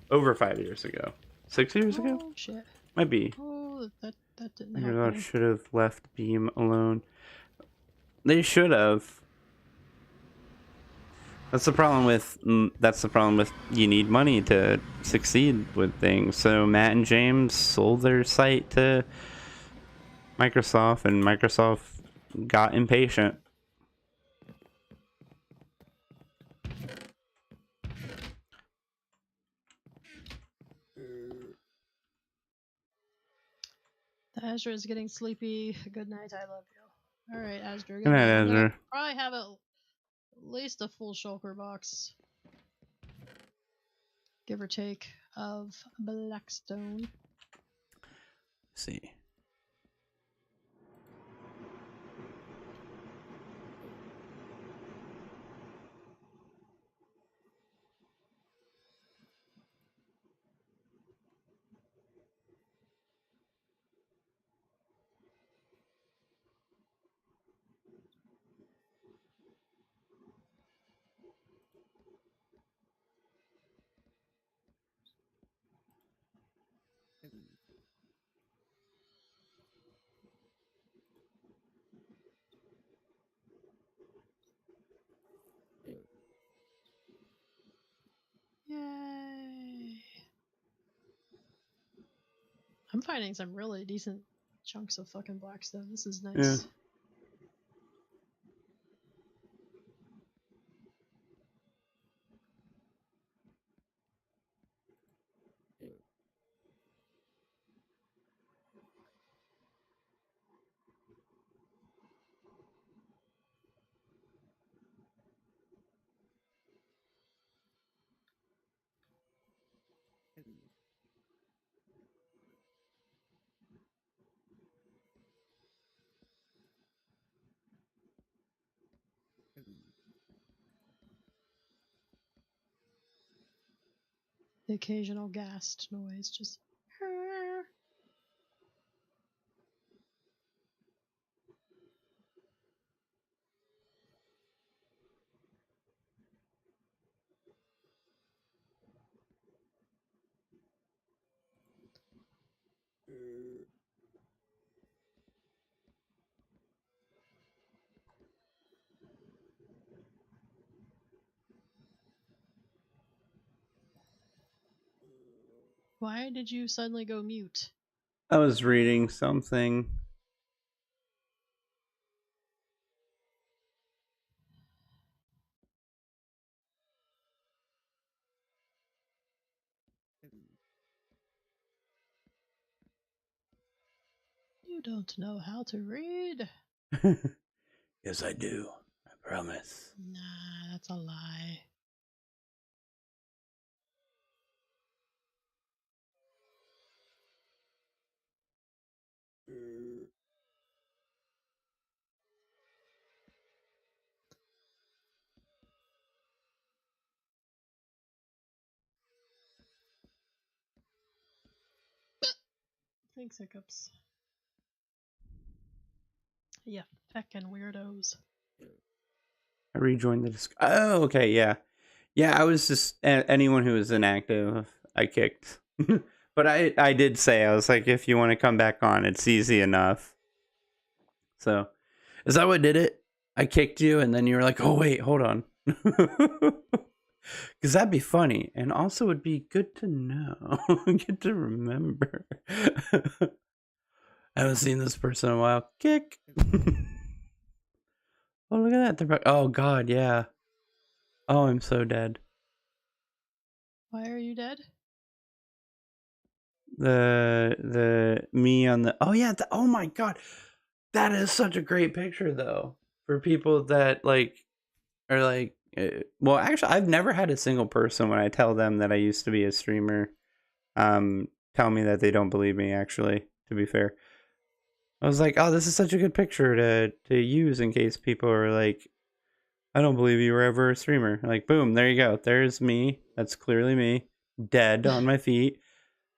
Over 5 years ago. 6 years ago? Oh shit. Might be. Oh, that didn't Your help dog me. should have left Beam alone. They should have. That's the problem with you need money to succeed with things. So Matt and James sold their site to Microsoft, and Microsoft got impatient. The Azure is getting sleepy. Good night. I love you. All right, Azure. Good night, I'm gonna Azure. probably have at least a full shulker box, give or take, of Blackstone. Let's see. Yay! I'm finding some really decent chunks of fucking Blackstone. This is nice. Yeah. The occasional ghast noise, just. Why did you suddenly go mute? I was reading something. You don't know how to read. Yes, I do. I promise. Nah, that's a lie. Thanks, hiccups. Yeah, feckin' weirdos. I rejoined the disc. Oh, okay, yeah. Yeah, I was just anyone who was inactive, I kicked. But I did say, I was like, if you want to come back on, it's easy enough. So, is that what did it? I kicked you, and then you were like, oh wait, hold on. Because that'd be funny, and also would be good to know, good to remember. I haven't seen this person in a while. Kick. Oh, look at that. They're back. Oh, God, yeah. Oh, I'm so dead. Why are you dead? The me on the... Oh, yeah. Oh, my God. That is such a great picture, though. For people that, like, are like... well, actually, I've never had a single person when I tell them that I used to be a streamer tell me that they don't believe me, actually, to be fair. I was like, oh, this is such a good picture to use in case people are like, I don't believe you were ever a streamer. Like, boom, there you go. There's me. That's clearly me. Dead on my feet.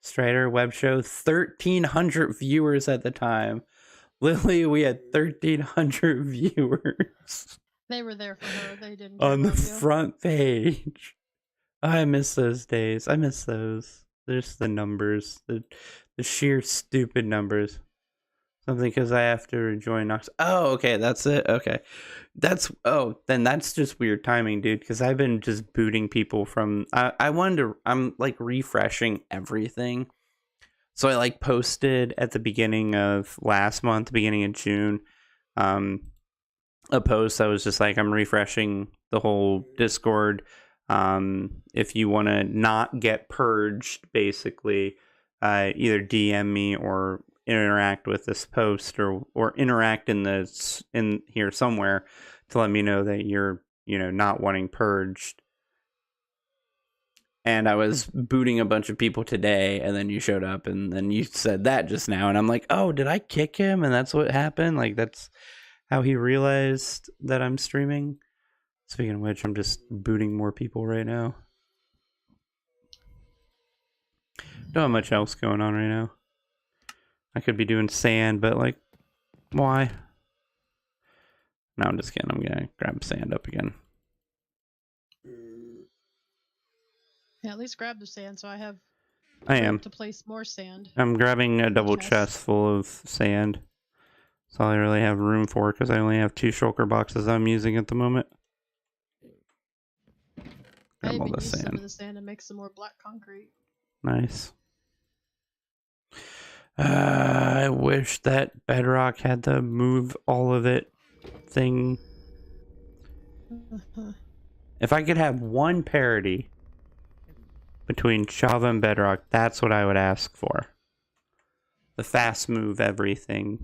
Strider web show, 1,300 viewers at the time. Lily, we had 1,300 viewers. They were there for her. They didn't on the care about you. front page. I miss those days. I miss those. There's the numbers. The sheer stupid numbers. Something because I have to rejoin Nox. Oh, okay, that's it. Okay, then that's just weird timing, dude. Because I've been just booting people from. I wanted to. I'm like refreshing everything. So I like posted at the beginning of last month, beginning of June, a post that was just like, I'm refreshing the whole Discord. If you want to not get purged, basically, either DM me or interact with this post or interact in here somewhere to let me know that you're not wanting purged. And I was booting a bunch of people today, and then you showed up, and then you said that just now, and I'm like, oh, did I kick him? And that's what happened? Like, that's how he realized that I'm streaming. Speaking of which, I'm just booting more people right now. Don't have much else going on right now. I could be doing sand, but like, why? No, I'm just kidding. I'm gonna grab sand up again. Yeah, at least grab the sand so I have to place more sand. I'm grabbing a double chest full of sand. That's all I really have room for because I only have 2 shulker boxes I'm using at the moment. I even use some of the sand to make some more black concrete. Nice. I wish that Bedrock had the move all of it thing. If I could have one parity between Java and Bedrock, that's what I would ask for. The fast move everything.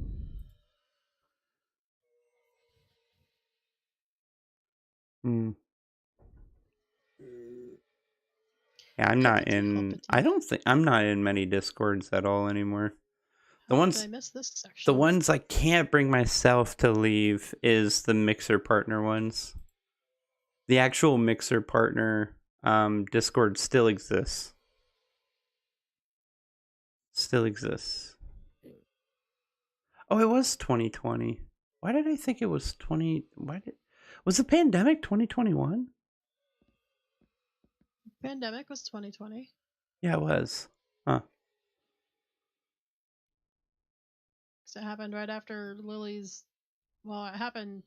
Yeah, I'm not in. I don't think I'm not in many Discords at all anymore. The ones, I miss this section. The ones I can't bring myself to leave is the Mixer partner ones. The actual Mixer partner Discord still exists. Still exists. Oh, it was 2020. Why did I think it was 20? Was the pandemic 2021? Pandemic was 2020. Yeah, it was. Huh. It happened right after Lily's. Well, it happened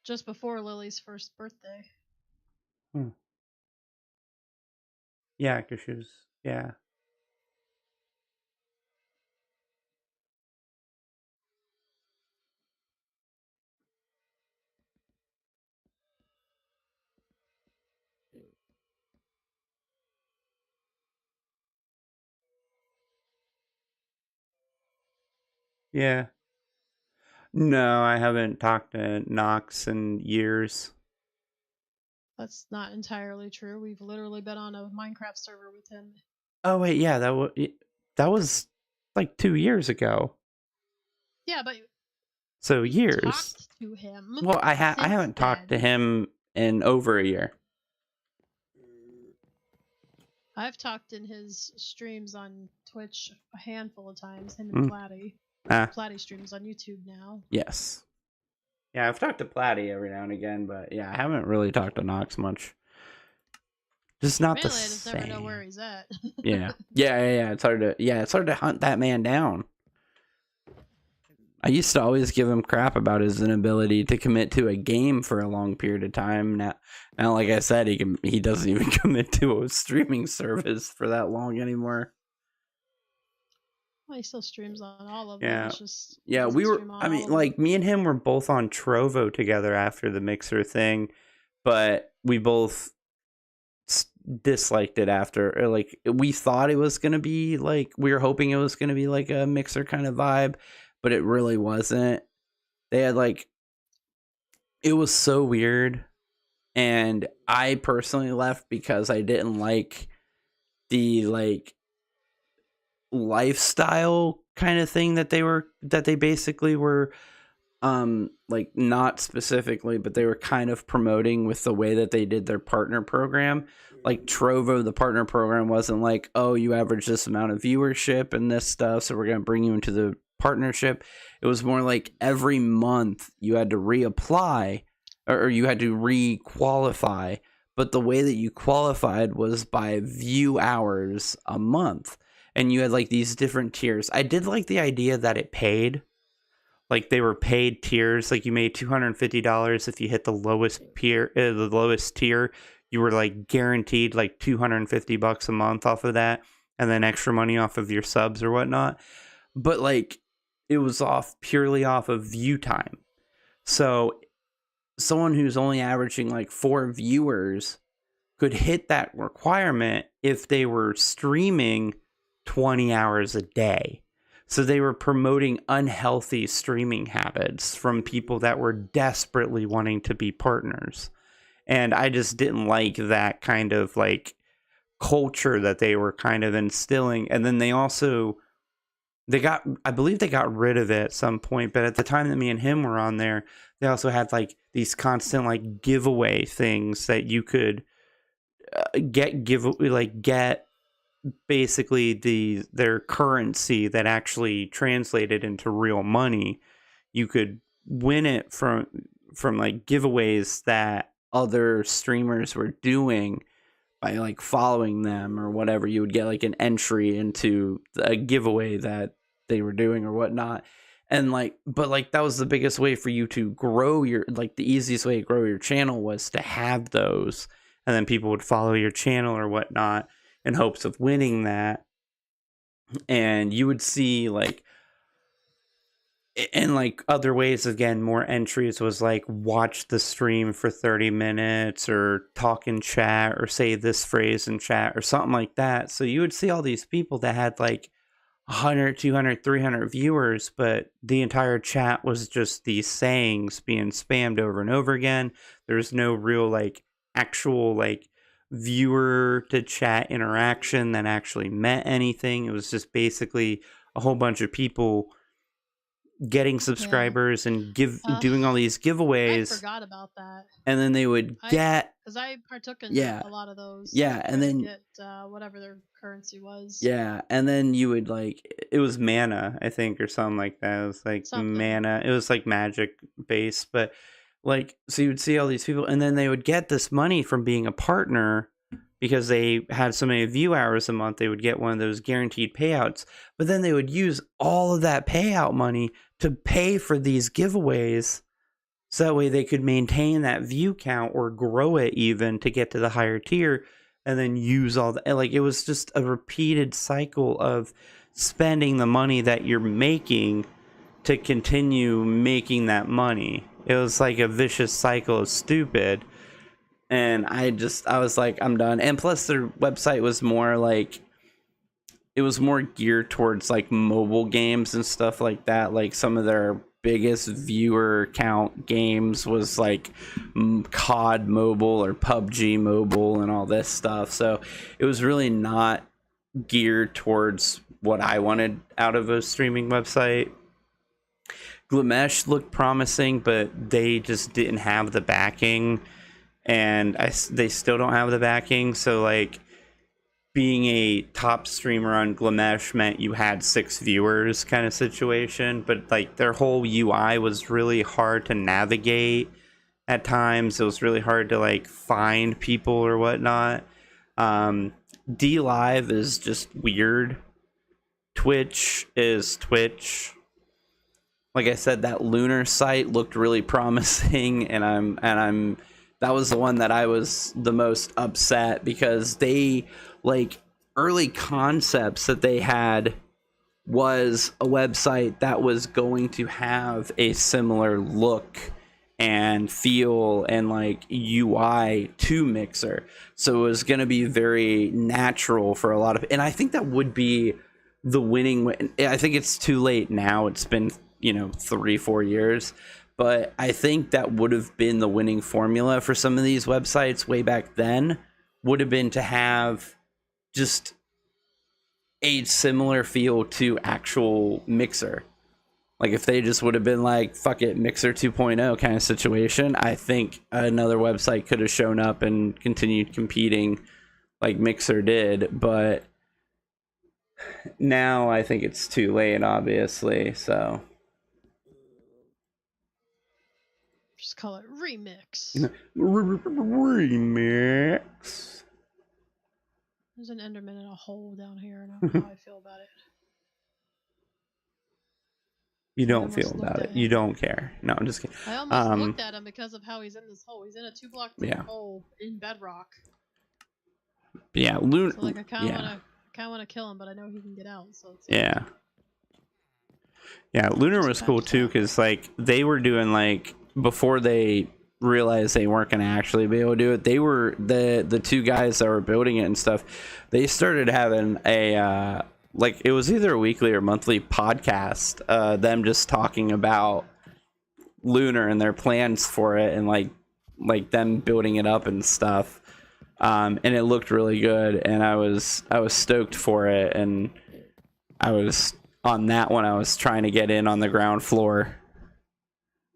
just before Lily's first birthday. Yeah, because she was. Yeah. Yeah. No, I haven't talked to Nox in years. That's not entirely true. We've literally been on a Minecraft server with him. Oh wait, yeah, that was like 2 years ago. Yeah, but so years. Talked to him. Well, I haven't talked to him in over a year. I've talked in his streams on Twitch a handful of times. Him and Platty. Platty streams on YouTube now. Yes. Yeah, I've talked to Platty every now and again, but yeah, I haven't really talked to Nox much. Just not the Really, I just never know same. where he's at. Yeah. It's hard to hunt that man down. I used to always give him crap about his inability to commit to a game for a long period of time. Now, like I said, he doesn't even commit to a streaming service for that long anymore. Well, he still streams on all of Yeah. them. It's just Yeah, doesn't we were. stream on I all mean, of them. like me and him were both on Trovo together after the Mixer thing, but we both disliked it after. Or like we thought it was gonna be like we were hoping it was gonna be like a Mixer kind of vibe, but it really wasn't. They had like it was so weird, and I personally left because I didn't like the like lifestyle kind of thing that they basically were like not specifically, but they were kind of promoting with the way that they did their partner program. Like Trovo, the partner program wasn't like, oh, you average this amount of viewership and this stuff, so we're going to bring you into the partnership. It was more like every month you had to reapply or you had to re-qualify, but the way that you qualified was by view hours a month, and you had like these different tiers. I did like the idea that it paid. Like they were paid tiers. Like you made $250 if you hit the lowest tier. You were like guaranteed like $250 a month off of that, and then extra money off of your subs or whatnot. But like it was purely off of view time. So someone who's only averaging like 4 viewers could hit that requirement if they were streaming 20 hours a day. So they were promoting unhealthy streaming habits from people that were desperately wanting to be partners. And I just didn't like that kind of like culture that they were kind of instilling. And then I believe they got rid of it at some point, but at the time that me and him were on there, they also had like these constant like giveaway things that you could get basically their currency that actually translated into real money. You could win it from like giveaways that other streamers were doing by like following them or whatever. You would get like an entry into a giveaway that they were doing or whatnot. And like, but like that was the biggest way for you to grow the easiest way to grow your channel was to have those, and then people would follow your channel or whatnot in hopes of winning that. And you would see like, and like other ways, again, more entries was like watch the stream for 30 minutes or talk in chat or say this phrase in chat or something like that. So you would see all these people that had like 100, 200, 300 viewers, but the entire chat was just these sayings being spammed over and over again. There's no real like actual like viewer to chat interaction that actually meant anything. It was just basically a whole bunch of people getting subscribers and doing all these giveaways. I forgot about that. And then they would because I partook in a lot of those. Yeah, and then get whatever their currency was. Yeah, and then you would like it was mana, I think, or something like that. It was like mana. It was like magic based, but like so you would see all these people, and then they would get this money from being a partner. Because they had so many view hours a month, they would get one of those guaranteed payouts. But then they would use all of that payout money to pay for these giveaways. So that way they could maintain that view count or grow it even to get to the higher tier. And then use all that. Like it was just a repeated cycle of spending the money that you're making to continue making that money. It was like a vicious cycle of stupid. And I was like, I'm done. And plus their website was more like, it was more geared towards like mobile games and stuff like that. Like some of their biggest viewer count games was like COD Mobile or PUBG Mobile and all this stuff. So it was really not geared towards what I wanted out of a streaming website. Glamesh looked promising, but they just didn't have the backing. And they still don't have the backing, so like being a top streamer on Glamesh meant you had 6 viewers kind of situation, but like their whole UI was really hard to navigate at times. It was really hard to like find people or whatnot. D Live is just weird. Twitch is Twitch. Like I said, that Lunar site looked really promising, and I'm that was the one that I was the most upset, because they, like, early concepts that they had was a website that was going to have a similar look and feel and like UI to Mixer. So it was going to be very natural for a lot of, and I think that would be the winning. I think it's too late now. It's been, 3-4 years, but I think that would have been the winning formula for some of these websites way back then, would have been to have just a similar feel to actual Mixer. Like if they just would have been like, fuck it, Mixer 2.0 kind of situation, I think another website could have shown up and continued competing like Mixer did. But now I think it's too late, obviously. So just call it Remix. Remix. There's an Enderman in a hole down here, and I don't know how I feel about it. You don't feel about it. You don't care. No, I'm just kidding. I almost looked at him because of how he's in this hole. He's in a 2-block hole in bedrock. Yeah, So like I kind of want to kill him, but I know he can get out. So it's yeah. Yeah, Lunar was cool too, because like they were doing, like, before they realized they weren't going to actually be able to do it, they were the two guys that were building it and stuff, they started having a like, it was either a weekly or monthly podcast, them just talking about Lunar and their plans for it, and like them building it up and stuff, and it looked really good, and I was stoked for it. And I was on that one, I was trying to get in on the ground floor,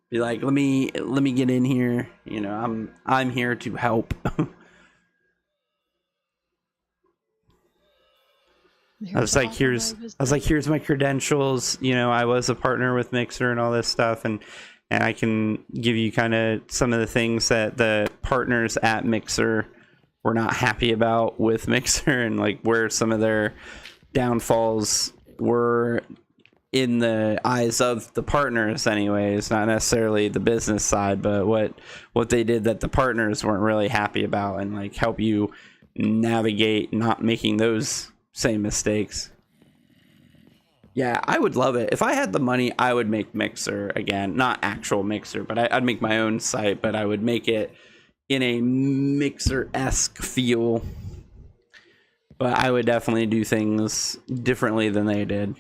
be like, let me get in here, I'm here to help. I was like, here's my credentials. I was a partner with Mixer and all this stuff, and I can give you kind of some of the things that the partners at Mixer were not happy about with Mixer, and like where some of their downfalls were in the eyes of the partners anyways, not necessarily the business side, but what they did that the partners weren't really happy about, and like help you navigate not making those same mistakes. Yeah, I would love it. If I had the money, I would make Mixer again. Not actual Mixer, but I'd make my own site, but I would make it in a Mixer-esque feel. But I would definitely do things differently than they did.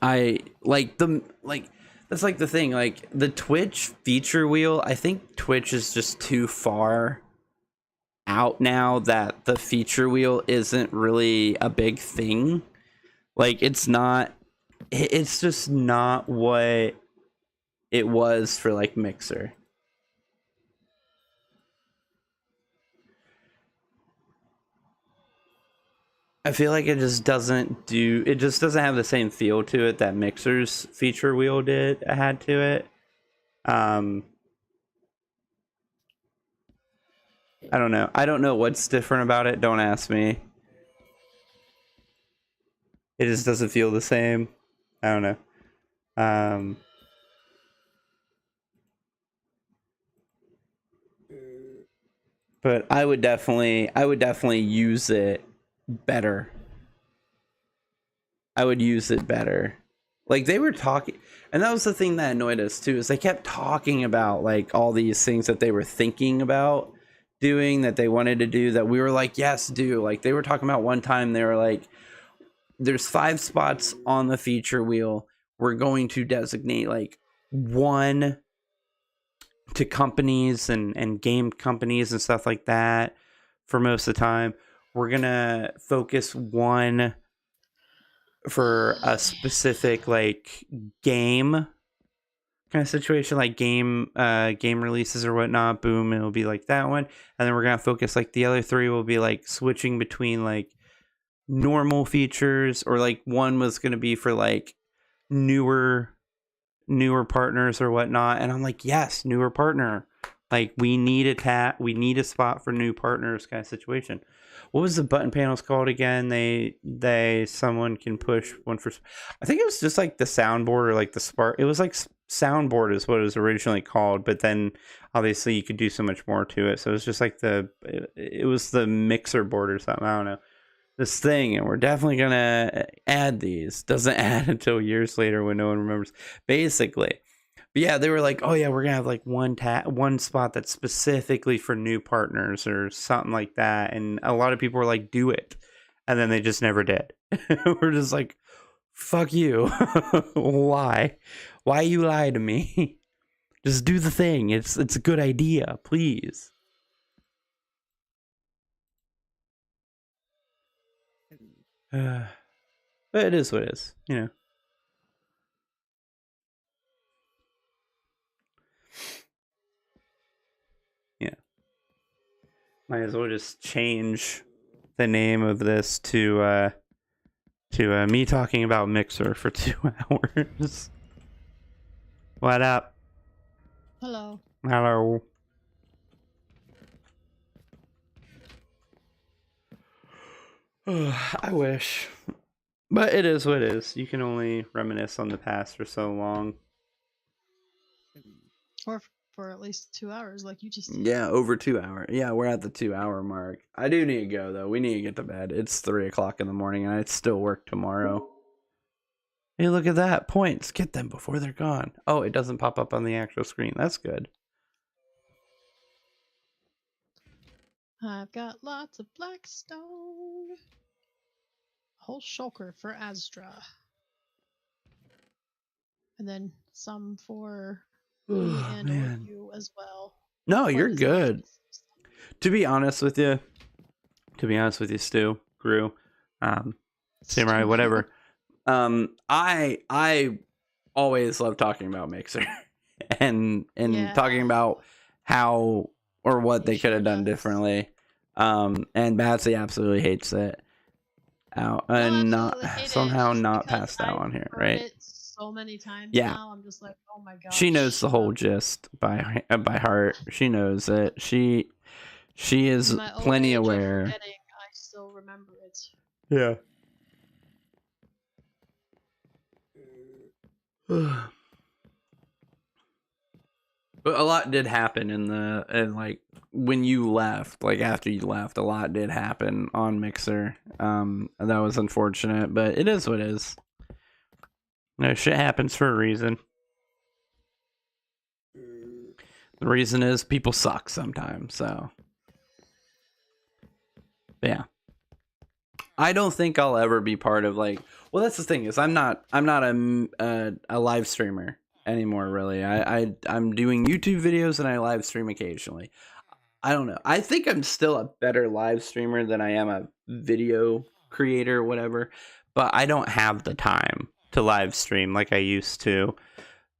That's like the thing, like the Twitch feature wheel, I think Twitch is just too far out now that the feature wheel isn't really a big thing. Like it's just not what it was for like Mixer. I feel like it just doesn't have the same feel to it that Mixer's feature wheel had to it. I don't know. I don't know what's different about it. Don't ask me. It just doesn't feel the same. I don't know. But I would definitely use it better. I would use it better. Like they were talking, and that was the thing that annoyed us too, is they kept talking about like all these things that they were thinking about doing, that they wanted to do, that we were like, yes, do. Like they were talking about one time, they were like, there's 5 spots on the feature wheel. We're going to designate like 1 to companies and game companies and stuff like that for most of the time. We're gonna focus 1 for a specific like game kind of situation, like game releases or whatnot. Boom, it'll be like that one, and then we're gonna focus like the other 3 will be like switching between like normal features, or like 1 was gonna be for like newer partners or whatnot. And I'm like, yes, newer partner, Like we need a spot for new partners kind of situation. What was the button panels called again? Someone can push one for. I think it was just like the soundboard or like the spark. It was like soundboard is what it was originally called, but then obviously you could do so much more to it. So it was just like it was the mixer board or something. I don't know. This thing, and we're definitely gonna add these. Doesn't add until years later when no one remembers. Basically. But yeah, they were like, oh yeah, we're gonna have like one spot that's specifically for new partners or something like that. And a lot of people were like, do it. And then they just never did. We're just like, fuck you. Why? Why you lie to me? Just do the thing. It's a good idea, please. But it is what it is, you know. Yeah. Might as well just change the name of this to me talking about Mixer for 2 hours. What up? Hello. Hello. I wish. But it is what it is. You can only reminisce on the past for so long. Or for at least 2 hours, like you just did. Yeah, over 2 hours. Yeah, we're at the 2 hour mark. I do need to go, though. We need to get to bed. It's 3 o'clock in the morning, and I still work tomorrow. Hey, look at that. Points. Get them before they're gone. Oh, it doesn't pop up on the actual screen. That's good. I've got lots of Blackstone. A whole shulker for Astra. And then some for me and or you as well. No, you're good. To be honest with you, Stu, Gru, Samurai, whatever. I always love talking about Mixer and talking about how or what they could have done differently. And Batsy absolutely hates it. And not passed out on here, right? It so many times now, I'm just like, oh my god. She knows the whole gist by heart. She knows it. She is plenty aware. I still remember it. Yeah. But a lot did happen and like when you left, like after you left, a lot did happen on Mixer. That was unfortunate, but it is what it is. No, shit happens for a reason. The reason is people suck sometimes, so. But yeah. I don't think I'll ever be part of like. Well, that's the thing is I'm not a live streamer anymore. Really, I'm doing YouTube videos and I live stream occasionally. I don't know. I think I'm still a better live streamer than I am a video creator or whatever. But I don't have the time to live stream like I used to.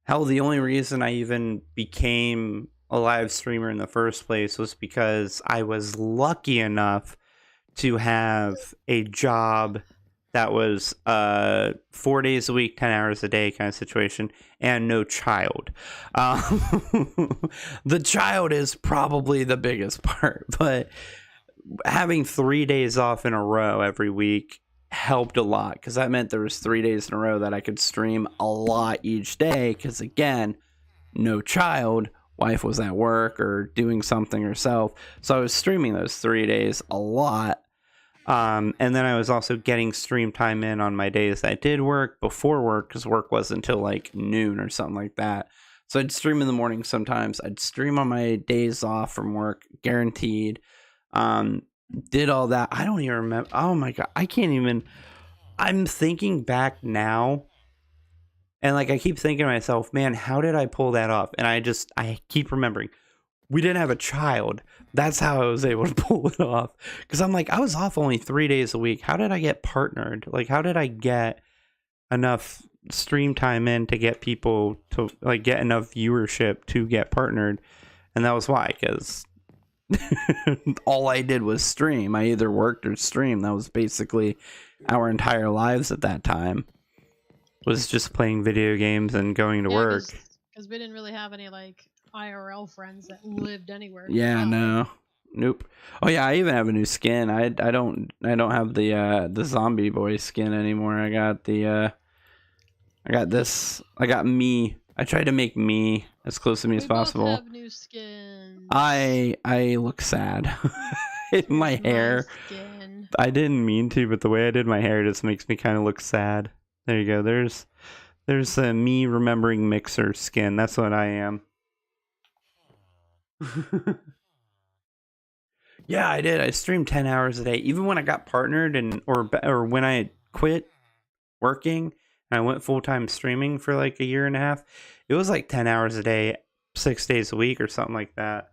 Hell, the only reason I even became a live streamer in the first place was because I was lucky enough to have a job that was 4 days a week, 10 hours a day kind of situation, and no child. The child is probably the biggest part, but having 3 days off in a row every week helped a lot because that meant there was 3 days in a row that I could stream a lot each day because, again, no child. Wife was at work or doing something herself, so I was streaming those 3 days a lot. And then I was also getting stream time in on my days that I did work before work because work wasn't until like noon or something like that. So I'd stream in the morning sometimes. I'd stream on my days off from work, guaranteed. Did all that. I don't even remember. Oh my God. I can't even. I'm thinking back now. And like I keep thinking to myself, man, how did I pull that off? And I keep remembering. We didn't have a child. That's how I was able to pull it off. Because I'm like, I was off only 3 days a week. How did I get partnered? Like, how did I get enough stream time in to get people to like get enough viewership to get partnered? And that was why, because all I did was stream. I either worked or streamed. That was basically our entire lives at that time. Was just playing video games and going to work. Because we didn't really have any like IRL friends that lived anywhere. Yeah, no. Nope. Oh yeah, I even have a new skin. I don't have the zombie boy skin anymore. I got this. I got me. I tried to make me as close to me as possible. We both have new skins. I look sad. My hair. Skin. I didn't mean to, but the way I did my hair just makes me kind of look sad. There you go. There's a me remembering Mixer skin. That's what I am. Yeah, I did. I streamed 10 hours a day. Even when I got partnered or when I quit working and I went full-time streaming for like a year and a half, it was like 10 hours a day, 6 days a week or something like that.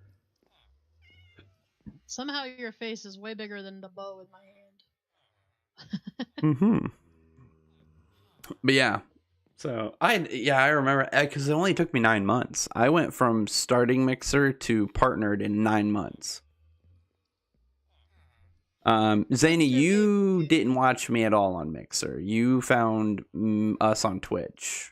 Somehow your face is way bigger than the bow in my hand. But yeah. So I remember because it only took me 9 months. I went from starting Mixer to partnered in 9 months. Zany, you didn't watch me at all on Mixer. You found us on Twitch.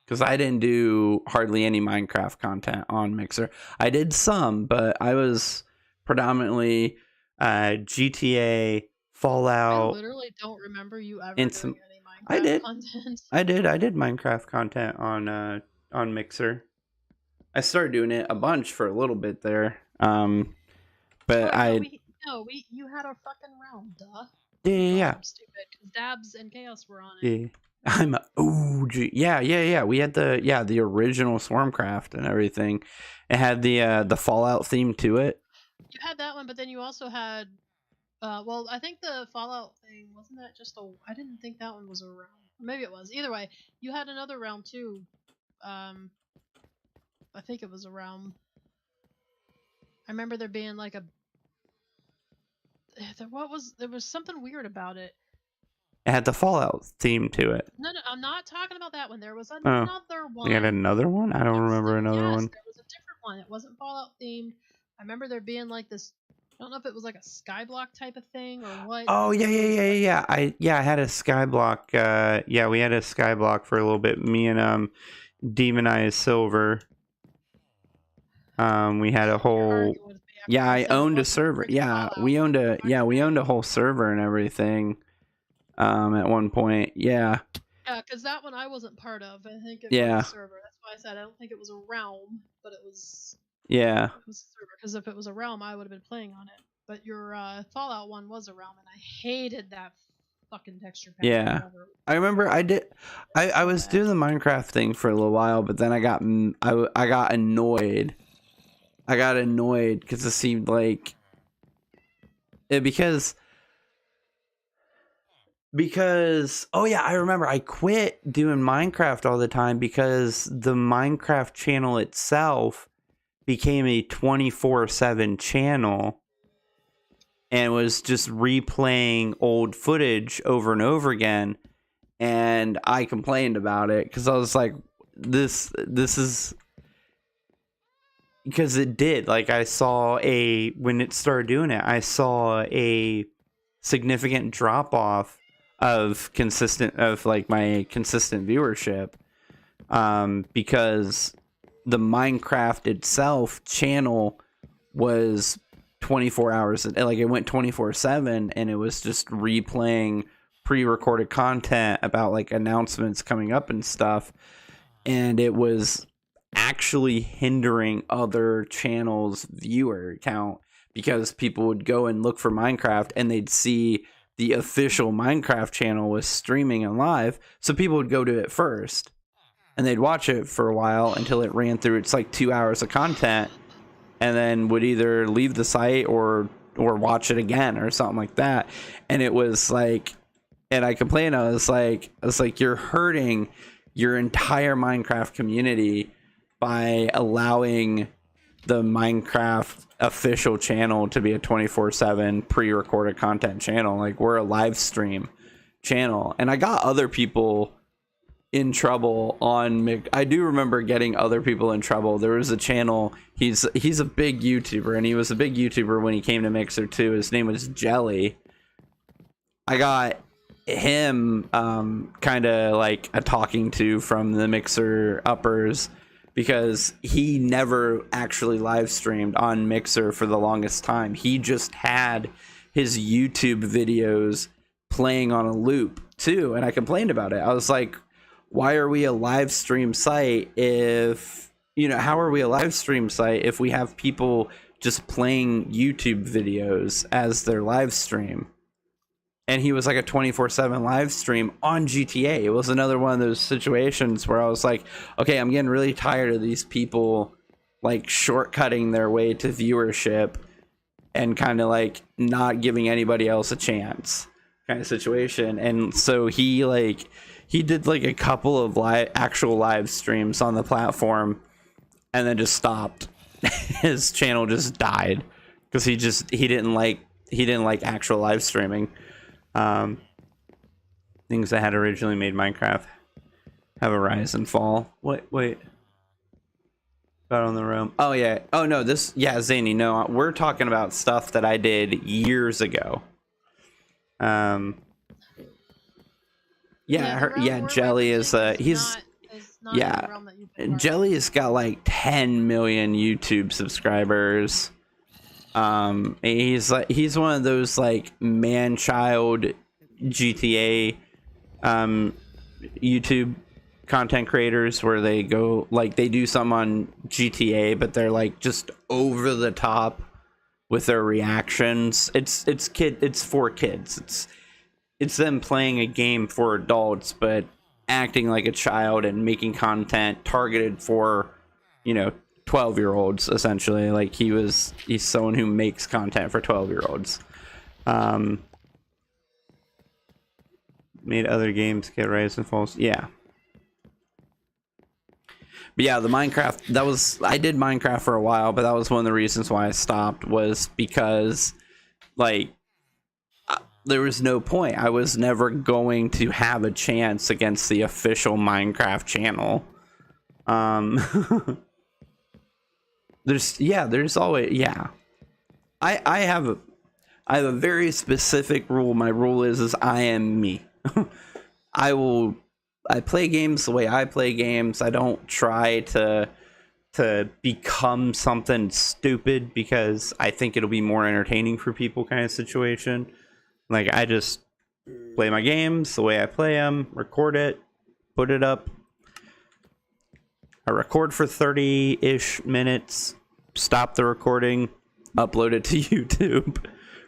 Because I didn't do hardly any Minecraft content on Mixer. I did some, but I was predominantly GTA, Fallout. I literally don't remember you ever doing any Minecraft content. I did Minecraft content on Mixer. I started doing it a bunch for a little bit there. But you had a fucking realm, duh. Yeah. I'm stupid because Dabs and Chaos were on it. Yeah. I'm a OG. Yeah. We had the original Swarmcraft and everything. It had the Fallout theme to it. You had that one, but then you also had well, I think the Fallout thing wasn't that just I didn't think that one was a realm. Maybe it was. Either way, you had another realm too. I think it was a realm. I remember there being like there was something weird about it. It had the Fallout theme to it. No, I'm not talking about that one. There was another one. You had another one? I don't remember another one. There was a different one. It wasn't Fallout themed. I remember there being like this. I don't know if it was like a skyblock type of thing or what. Oh yeah. I had a skyblock. We had a skyblock for a little bit. Me and Demonized Silver. We had a whole. Yeah, I owned a server. Yeah, we owned a whole server and everything. At one point, yeah. Yeah, because that one I wasn't part of. I think it was a server. That's why I said I don't think it was a realm, but it was. Yeah. It was a server, because if it was a realm, I would have been playing on it. But your Fallout one was a realm, and I hated that fucking texture pack. Yeah, I remember I was doing the Minecraft thing for a little while, but then I got annoyed. I got annoyed because it seemed like because oh yeah, I remember I quit doing Minecraft all the time because the Minecraft channel itself became a 24/7 channel and was just replaying old footage over and over again, and I complained about it because I was like, this is because it did, like, I saw when it started doing it, I saw a significant drop off of my consistent viewership, because the Minecraft itself channel was 24 hours, like it went 24/7, and it was just replaying pre-recorded content about like announcements coming up and stuff, and it was actually hindering other channels' viewer count because people would go and look for Minecraft and they'd see the official Minecraft channel was streaming and live, so people would go to it first and they'd watch it for a while until it ran through its like 2 hours of content, and then would either leave the site or watch it again or something like that. And it was like, and I complained, I was like you're hurting your entire Minecraft community by allowing the Minecraft official channel to be a 24/7 pre-recorded content channel. Like, we're a live stream channel. And I got other people in trouble on I do remember getting other people in trouble. There was a channel, he's a big YouTuber, and he was a big YouTuber when he came to Mixer too. His name was Jelly. I got him kind of like a talking to from the Mixer uppers, because he never actually live streamed on Mixer for the longest time. He just had his YouTube videos playing on a loop too, and I complained about it. I was like, why are we a live stream site if, you know, how are we a live stream site if we have people just playing YouTube videos as their live stream? And he was like a 24/7 live stream on GTA. It was another one of those situations where I was like, okay, I'm getting really tired of these people like shortcutting their way to viewership and kind of like not giving anybody else a chance kind of situation. And so he did like a couple of actual live streams on the platform and then just stopped. His channel just died because he didn't like actual live streaming. Things that had originally made Minecraft have a rise and fall. Wait. Got on the room. Oh yeah. Oh no, Zany, no, we're talking about stuff that I did years ago. Jelly is Jelly has got like 10 million YouTube subscribers. He's one of those like man-child GTA YouTube content creators where they go like they do something on GTA, but they're like just over the top with their reactions. It's for kids. It's them playing a game for adults, but acting like a child and making content targeted for, 12-year-olds essentially. Like he's someone who makes content for 12-year-olds. Made other games get rise and falls. Yeah. But yeah, the Minecraft, I did Minecraft for a while, but that was one of the reasons why I stopped, was because like there was no point. I was never going to have a chance against the official Minecraft channel. There's always, I have a very specific rule. My rule is I am me. I play games the way I play games. I don't try to become something stupid because I think it'll be more entertaining for people kind of situation. Like I just play my games the way I play them, record it, put it up. I record for 30-ish minutes, stop the recording, upload it to YouTube,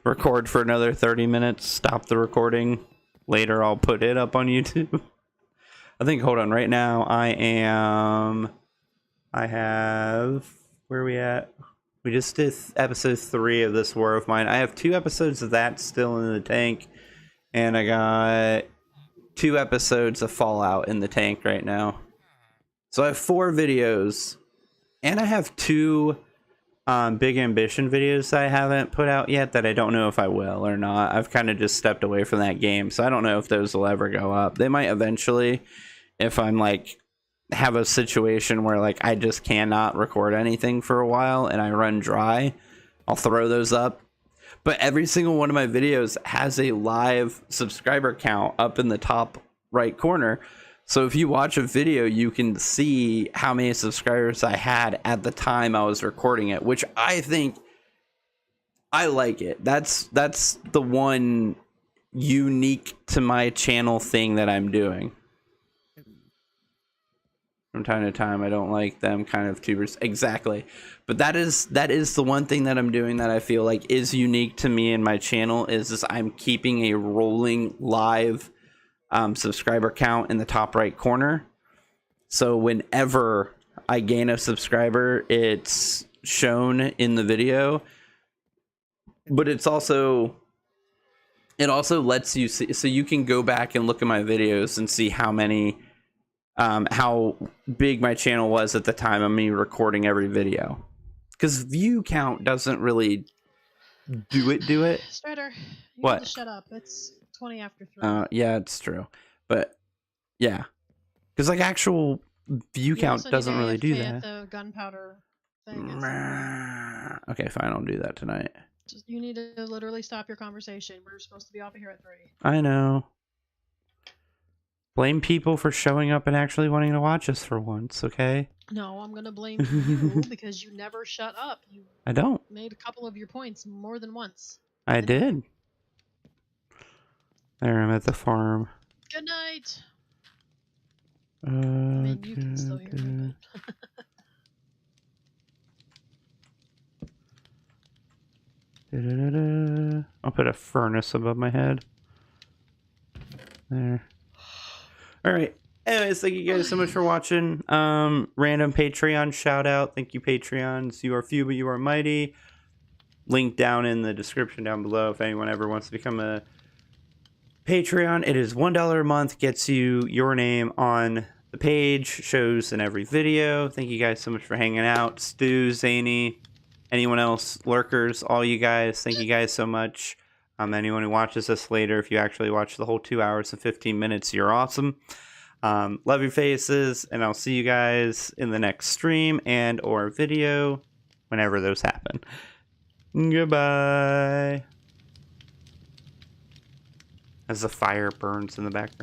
record for another 30 minutes, stop the recording. Later I'll put it up on YouTube. I think, hold on, right now where are we at? We just did episode 3 of This War of Mine. I have 2 episodes of that still in the tank, and I got 2 episodes of Fallout in the tank right now. So I have 4 videos, and I have 2 Big Ambition videos that I haven't put out yet that I don't know if I will or not. I've kind of just stepped away from that game, so I don't know if those will ever go up. They might eventually, if I'm like have a situation where like I just cannot record anything for a while and I run dry, I'll throw those up. But every single one of my videos has a live subscriber count up in the top right corner. So if you watch a video, you can see how many subscribers I had at the time I was recording it, which I think I like it. That's the one unique to my channel thing that I'm doing. From time to time, I don't like them kind of tubers. Exactly. But that is the one thing that I'm doing that I feel like is unique to me and my channel, is I'm keeping a rolling live subscriber count in the top right corner. So whenever I gain a subscriber, it's shown in the video. But it also lets you see, so you can go back and look at my videos and see how big my channel was at the time of me recording every video. Because view count doesn't really do it. Strider, you what? Need to shut up. It's 20 after 3. Yeah, it's true. But yeah, because like actual view count doesn't really do that. The gunpowder thing. Okay, fine, I'll do that tonight. You need to literally stop your conversation. We're supposed to be off of here at 3. I know. Blame people for showing up and actually wanting to watch us for once, okay? No, I'm gonna blame you because you never shut up. You I don't. made a couple of your points more than once. I did. There, I'm at the farm. Good night. I mean, you can still hear me, but... I'll put a furnace above my head. There. Alright. Anyways, thank you guys so much for watching. Random Patreon shout out. Thank you, Patreons. You are few, but you are mighty. Link down in the description down below if anyone ever wants to become a Patreon. It is $1 a month, gets you your name on the page, shows in every video. Thank you guys so much for hanging out. Stu, Zany, anyone else, lurkers, all you guys, thank you guys so much. Anyone who watches this later, if you actually watch the whole 2 hours and 15 minutes, you're awesome. Love your faces, and I'll see you guys in the next stream and or video whenever those happen. Goodbye. As the fire burns in the background.